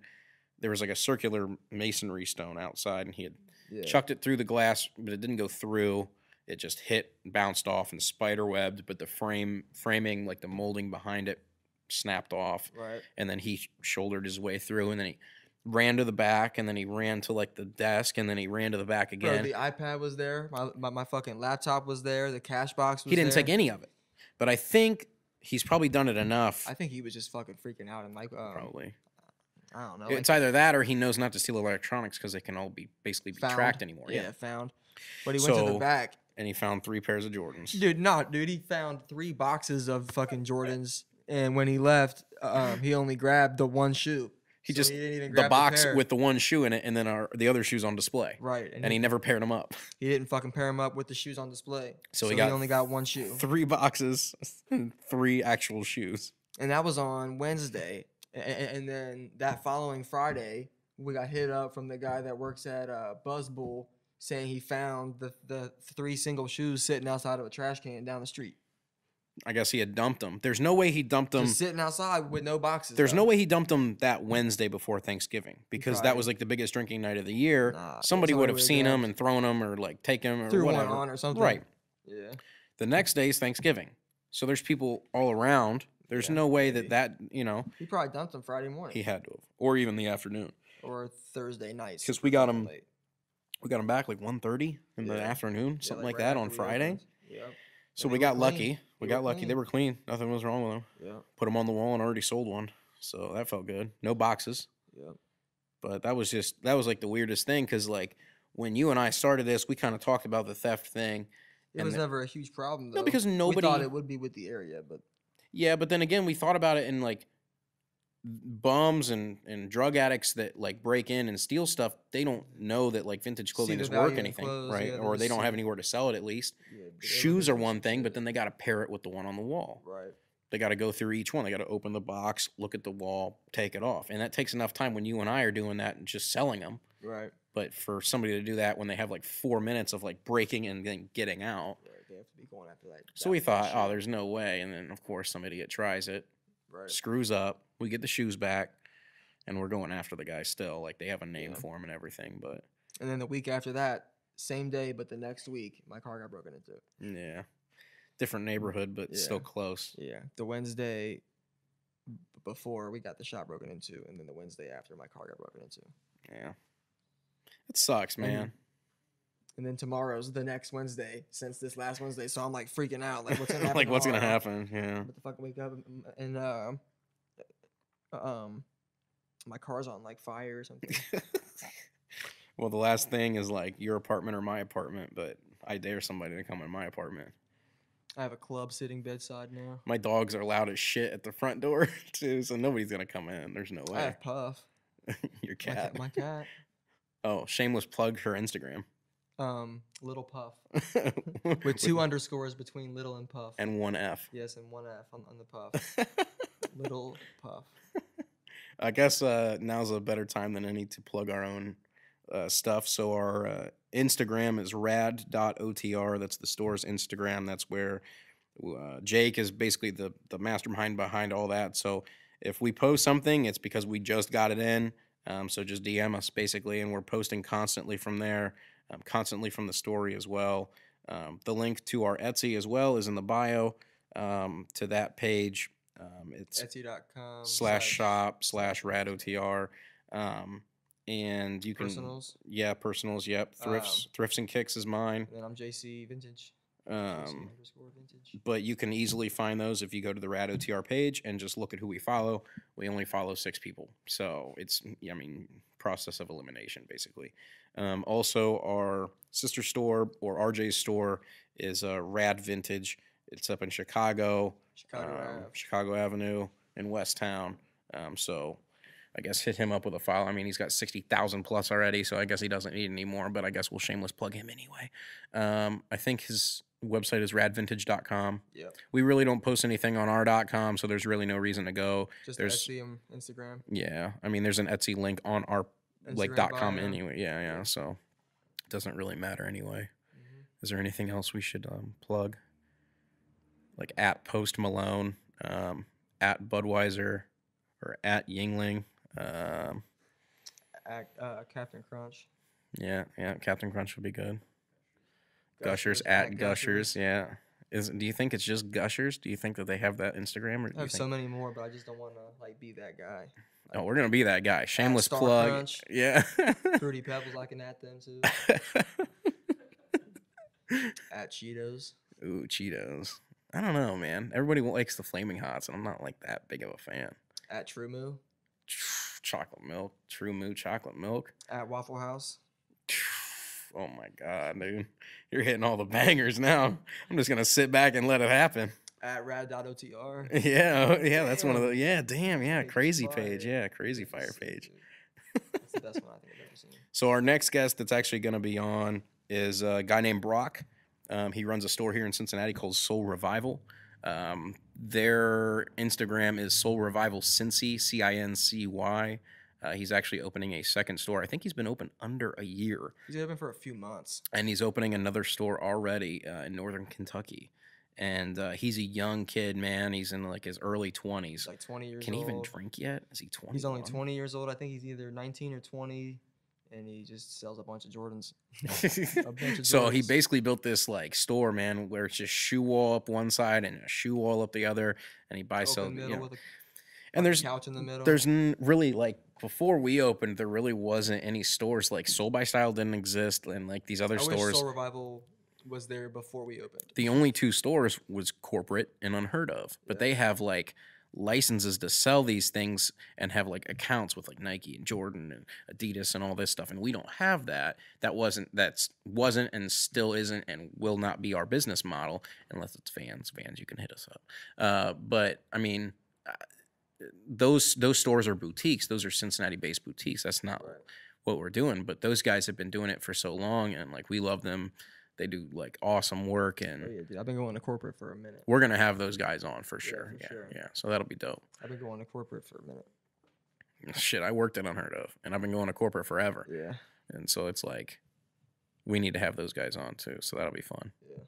Speaker 1: There was like a circular masonry stone outside, and he had chucked it through the glass, but it didn't go through. It just hit, bounced off, and spider webbed. But the framing, like the molding behind it, snapped off.
Speaker 2: Right.
Speaker 1: And then he shouldered his way through, and then he ran to the back, and then he ran to like the desk, and then he ran to the back
Speaker 2: Bro,
Speaker 1: again.
Speaker 2: the iPad was there. My fucking laptop was there. The cash box was
Speaker 1: He didn't
Speaker 2: there.
Speaker 1: take any of it, but I think he's probably done it enough.
Speaker 2: I think he was just fucking freaking out and like
Speaker 1: Probably.
Speaker 2: I don't know.
Speaker 1: It's either that or he knows not to steal electronics because they can all basically be
Speaker 2: found.
Speaker 1: tracked anymore.
Speaker 2: Yeah, found. But he went to the
Speaker 1: So-
Speaker 2: back.
Speaker 1: And he found 3 pairs of Jordans.
Speaker 2: Dude, he found 3 boxes of fucking Jordans, and when he left, he only grabbed the one shoe.
Speaker 1: He
Speaker 2: So
Speaker 1: just
Speaker 2: didn't even
Speaker 1: the
Speaker 2: grab
Speaker 1: box
Speaker 2: pair.
Speaker 1: with the one shoe in it, and then the other shoes on display.
Speaker 2: Right,
Speaker 1: And he never paired them up.
Speaker 2: he didn't fucking pair them up with the shoes on display.
Speaker 1: So
Speaker 2: he
Speaker 1: he
Speaker 2: only got one shoe,
Speaker 1: 3 boxes, 3 actual shoes.
Speaker 2: and that was on Wednesday. And then that following Friday, we got hit up from the guy that works at Buzz Bull, saying he found the 3 single shoes sitting outside of a trash can down the street.
Speaker 1: I guess he had dumped them. There's no way he dumped them.
Speaker 2: Just sitting outside with no boxes.
Speaker 1: There's
Speaker 2: though.
Speaker 1: no way he dumped them that Wednesday before Thanksgiving because that
Speaker 2: Probably.
Speaker 1: was like the biggest drinking night of the year.
Speaker 2: Nah,
Speaker 1: somebody would have
Speaker 2: would've
Speaker 1: seen them
Speaker 2: grabbed-
Speaker 1: and thrown them or like taken them or
Speaker 2: threw
Speaker 1: whatever.
Speaker 2: one on or something.
Speaker 1: Right.
Speaker 2: Yeah.
Speaker 1: The next day is Thanksgiving. So there's people all around. There's
Speaker 2: Yeah,
Speaker 1: no way
Speaker 2: maybe.
Speaker 1: that,
Speaker 2: He probably dumped them Friday morning
Speaker 1: he had to have. Or even the afternoon.
Speaker 2: or Thursday night.
Speaker 1: 'Cause we got
Speaker 2: super
Speaker 1: 'em
Speaker 2: late.
Speaker 1: We got them back like 1:30 in the
Speaker 2: Yeah.
Speaker 1: afternoon,
Speaker 2: Yeah,
Speaker 1: something like
Speaker 2: right
Speaker 1: that
Speaker 2: after
Speaker 1: on
Speaker 2: we
Speaker 1: Friday.
Speaker 2: opened. Yep.
Speaker 1: So
Speaker 2: And
Speaker 1: we
Speaker 2: they
Speaker 1: got
Speaker 2: were
Speaker 1: lucky.
Speaker 2: clean.
Speaker 1: We
Speaker 2: They
Speaker 1: got
Speaker 2: were
Speaker 1: lucky. They
Speaker 2: clean.
Speaker 1: were clean. Nothing was wrong with them.
Speaker 2: Yeah.
Speaker 1: Put them on the wall and already sold one. So that felt good. No boxes.
Speaker 2: Yep.
Speaker 1: But that was like the weirdest thing because like when you and I started this, we kind of talked about the theft thing.
Speaker 2: It
Speaker 1: And
Speaker 2: was
Speaker 1: the-
Speaker 2: never a huge problem though.
Speaker 1: No, because
Speaker 2: we
Speaker 1: nobody.
Speaker 2: thought it would be with the area, but
Speaker 1: Yeah, but then again, we thought about it in like bums and drug addicts that like break in and steal stuff. They don't know that like vintage clothing
Speaker 2: the
Speaker 1: is
Speaker 2: value
Speaker 1: worth
Speaker 2: in the
Speaker 1: anything,
Speaker 2: clothes,
Speaker 1: right?
Speaker 2: yeah,
Speaker 1: Or they
Speaker 2: they
Speaker 1: don't
Speaker 2: just
Speaker 1: have
Speaker 2: see-
Speaker 1: anywhere to sell it at least.
Speaker 2: yeah, but
Speaker 1: Shoes are
Speaker 2: everything
Speaker 1: one
Speaker 2: was
Speaker 1: thing,
Speaker 2: shit.
Speaker 1: but then they got to pair it with the one on the wall.
Speaker 2: right.
Speaker 1: They got to go through each one. They got to open the box, look at the wall, take it off. And that takes enough time when you and I are doing that and just selling them.
Speaker 2: Right.
Speaker 1: But for somebody to do that when they have like 4 minutes of like breaking and then getting out.
Speaker 2: Right. They have to be going after that.
Speaker 1: So we thought, oh, there's no way. And then, of course, some idiot tries it,
Speaker 2: right.
Speaker 1: screws up. We get the shoes back, and we're going after the guy still. Like they have a name
Speaker 2: Yeah.
Speaker 1: for him and everything. But
Speaker 2: And then the week after that, same day, but the next week, my car got broken into.
Speaker 1: yeah, different neighborhood, but still
Speaker 2: Yeah.
Speaker 1: close.
Speaker 2: Yeah. The Wednesday before we got the shop broken into, and then the Wednesday after my car got broken into.
Speaker 1: Yeah. It sucks, man.
Speaker 2: And then tomorrow's the next Wednesday since this last Wednesday. So I'm like freaking out. Like, what's gonna happen?
Speaker 1: Like, what's going to
Speaker 2: tomorrow?
Speaker 1: happen? Yeah.
Speaker 2: What the fuck? Wake up and my car's on like fire or something.
Speaker 1: Well, the last thing is like your apartment or my apartment, but I dare somebody to come in my apartment.
Speaker 2: I have a club sitting bedside now.
Speaker 1: My dogs are loud as shit at the front door, too, so nobody's going to come in. There's no
Speaker 2: I
Speaker 1: way.
Speaker 2: have Puff.
Speaker 1: Your
Speaker 2: My
Speaker 1: cat.
Speaker 2: My cat.
Speaker 1: Oh, shameless plug her Instagram.
Speaker 2: Little Puff with 2 underscores between little and Puff.
Speaker 1: And 1 F.
Speaker 2: Yes, and 1 F on the Puff. Little Puff.
Speaker 1: I guess now's a better time than any to plug our own stuff. So our Instagram is rad.otr. That's the store's Instagram. That's where Jake is basically the mastermind behind all that. So if we post something, it's because we just got it in. So just DM us basically, and we're posting constantly from there, constantly from the story as well. The link to our Etsy as well is in the bio to that page. It's
Speaker 2: Etsy.com
Speaker 1: /shop/radotr. and you can
Speaker 2: Personals.
Speaker 1: personals. Yep, thrifts and kicks is mine.
Speaker 2: And then I'm JC Vintage. JC_vintage.
Speaker 1: But you can easily find those if you go to the Rad OTR page and just look at who we follow. We only follow 6 people, so it's process of elimination basically. Also, our sister store or RJ's store is Rad Vintage. It's up in Chicago, Chicago Avenue in West Town. So I guess hit him up with a follow. I mean, he's got 60,000 plus already, so I guess he doesn't need any more, but I guess we'll shameless plug him anyway. I think his website is radvintage.com.
Speaker 2: Yep.
Speaker 1: We really don't post anything on our .com, so there's really no reason to go.
Speaker 2: Just
Speaker 1: there's
Speaker 2: Etsy and Instagram.
Speaker 1: Yeah. I mean, there's an Etsy link on our
Speaker 2: Instagram
Speaker 1: .com
Speaker 2: bio.
Speaker 1: anyway. Yeah, so it doesn't really matter anyway. Is there anything else we should plug? Like at Post Malone, at Budweiser, or at Yingling.
Speaker 2: Captain Crunch.
Speaker 1: Yeah, Captain Crunch would be good. Gushers at Gushers. Yeah. Do you think it's just Gushers? Do you think that they have that Instagram? Or do
Speaker 2: I have
Speaker 1: you
Speaker 2: so many more, but I just don't want to be that guy.
Speaker 1: Oh, we're gonna be that guy. Shameless
Speaker 2: Star
Speaker 1: plug.
Speaker 2: Crunch.
Speaker 1: Yeah.
Speaker 2: Fruity Pebbles, I can at them too. At Cheetos.
Speaker 1: Ooh, Cheetos. I don't know, man. Everybody likes the Flaming Hots, and I'm not like that big of a fan.
Speaker 2: At True Moo.
Speaker 1: Chocolate milk. True Moo chocolate milk.
Speaker 2: At Waffle House.
Speaker 1: Oh my God, dude. You're hitting all the bangers now. I'm just gonna sit back and let it happen.
Speaker 2: At rad.otr.
Speaker 1: Yeah, that's one of the
Speaker 2: Hey,
Speaker 1: crazy
Speaker 2: fire.
Speaker 1: page. Yeah, crazy fire page.
Speaker 2: That's the best one I think I've ever seen.
Speaker 1: So our next guest that's actually gonna be on is a guy named Brock. He runs a store here in Cincinnati called Soul Revival. Their Instagram is Soul Revival Cincy, CINCY. He's actually opening a second store. I think he's been open under a year.
Speaker 2: He's open for a few months.
Speaker 1: And he's opening another store already in northern Kentucky. And he's a young kid, man. He's in like his early 20s.
Speaker 2: He's like 20 years old.
Speaker 1: Can he even drink yet? Is he 20?
Speaker 2: He's only 20 years old. I think he's either 19 or 20. And he just sells a bunch of Jordans.
Speaker 1: So he basically built this like store, man, where it's just shoe wall up one side and a shoe wall up the other. And he buys
Speaker 2: Open
Speaker 1: so
Speaker 2: middle with
Speaker 1: and there's
Speaker 2: couch in the middle.
Speaker 1: There's really like before we opened, there really wasn't any stores like Soul by Style didn't exist, and like these other
Speaker 2: I wish
Speaker 1: stores.
Speaker 2: Soul Revival was there before we opened.
Speaker 1: The only 2 stores was corporate and unheard of, but they have like licenses to sell these things and have like accounts with like Nike and Jordan and Adidas and all this stuff, and we don't have that. That wasn't and still isn't and will not be our business model unless it's Vans. You can hit us up. But I mean. Those stores are boutiques. Those are Cincinnati-based boutiques. That's not what we're doing. But those guys have been doing it for so long, and like we love them. They do like awesome work, and
Speaker 2: yeah, dude, I've been going to corporate for a minute.
Speaker 1: We're gonna have those guys on for sure.
Speaker 2: For sure.
Speaker 1: Yeah. So that'll be dope.
Speaker 2: I've been going to corporate for a minute.
Speaker 1: Shit, I worked at Unheard of, and I've been going to corporate forever.
Speaker 2: Yeah.
Speaker 1: And so it's like we need to have those guys on too. So that'll be fun.
Speaker 2: Yeah.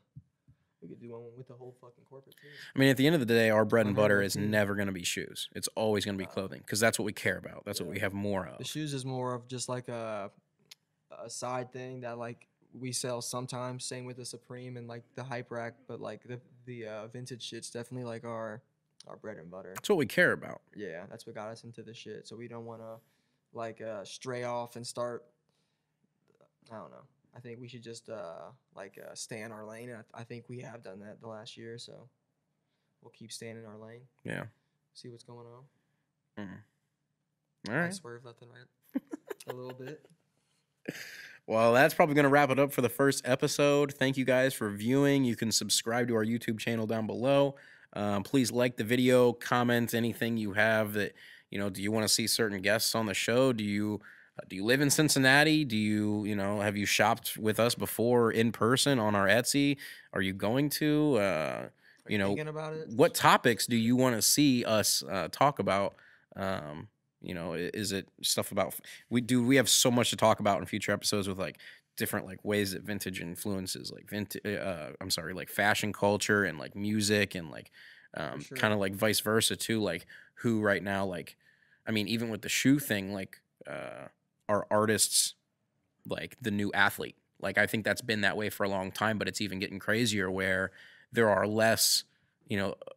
Speaker 2: We could do one with the whole fucking corporate team.
Speaker 1: I mean, at the end of the day, our bread and butter is never going to be shoes. It's always going to be clothing because that's what we care about. That's what we have more of.
Speaker 2: The shoes is more of just like a side thing that like we sell sometimes. Same with the Supreme and like the Hype Rack, but like the vintage shit's definitely like our bread and butter.
Speaker 1: That's what we care about.
Speaker 2: Yeah, that's what got us into this shit. So we don't want to like stray off and start. I don't know. I think we should just stay in our lane. And I think we have done that the last year, so we'll keep staying in our lane.
Speaker 1: Yeah.
Speaker 2: See what's going on.
Speaker 1: All right.
Speaker 2: I swerve left and right a little bit.
Speaker 1: Well, that's probably going to wrap it up for the first episode. Thank you guys for viewing. You can subscribe to our YouTube channel down below. Please like the video, comment anything you have that, do you want to see certain guests on the show? Do you live in Cincinnati? Do you, have you shopped with us before in person on our Etsy? Are you going to,
Speaker 2: thinking about it?
Speaker 1: What topics do you want to see us talk about? Is it stuff about, we have so much to talk about in future episodes with like different like ways that vintage influences like like fashion culture and like music and like
Speaker 2: sure.
Speaker 1: kind of like vice versa too, like who right now, like, I mean, even with the shoe thing, like, are artists like the new athlete? Like, I think that's been that way for a long time, but it's even getting crazier where there are less,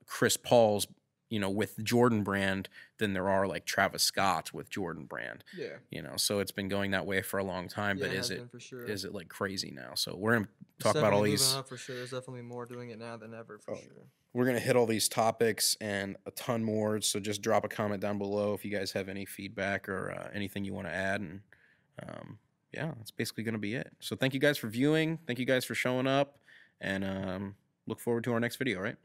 Speaker 1: Chris Pauls you know, with Jordan Brand than there are like Travis Scott with Jordan Brand.
Speaker 2: Yeah.
Speaker 1: You know, so it's been going that way for a long time.
Speaker 2: Yeah,
Speaker 1: But
Speaker 2: it
Speaker 1: is
Speaker 2: has
Speaker 1: it
Speaker 2: been for sure.
Speaker 1: is it like crazy now? So we're gonna
Speaker 2: It's
Speaker 1: talk about all
Speaker 2: definitely
Speaker 1: these.
Speaker 2: moving up for sure. There's definitely more doing it now than ever for sure.
Speaker 1: We're gonna hit all these topics and a ton more. So just drop a comment down below if you guys have any feedback or anything you want to add. And yeah, that's basically gonna be it. So thank you guys for viewing. Thank you guys for showing up, and look forward to our next video. Right.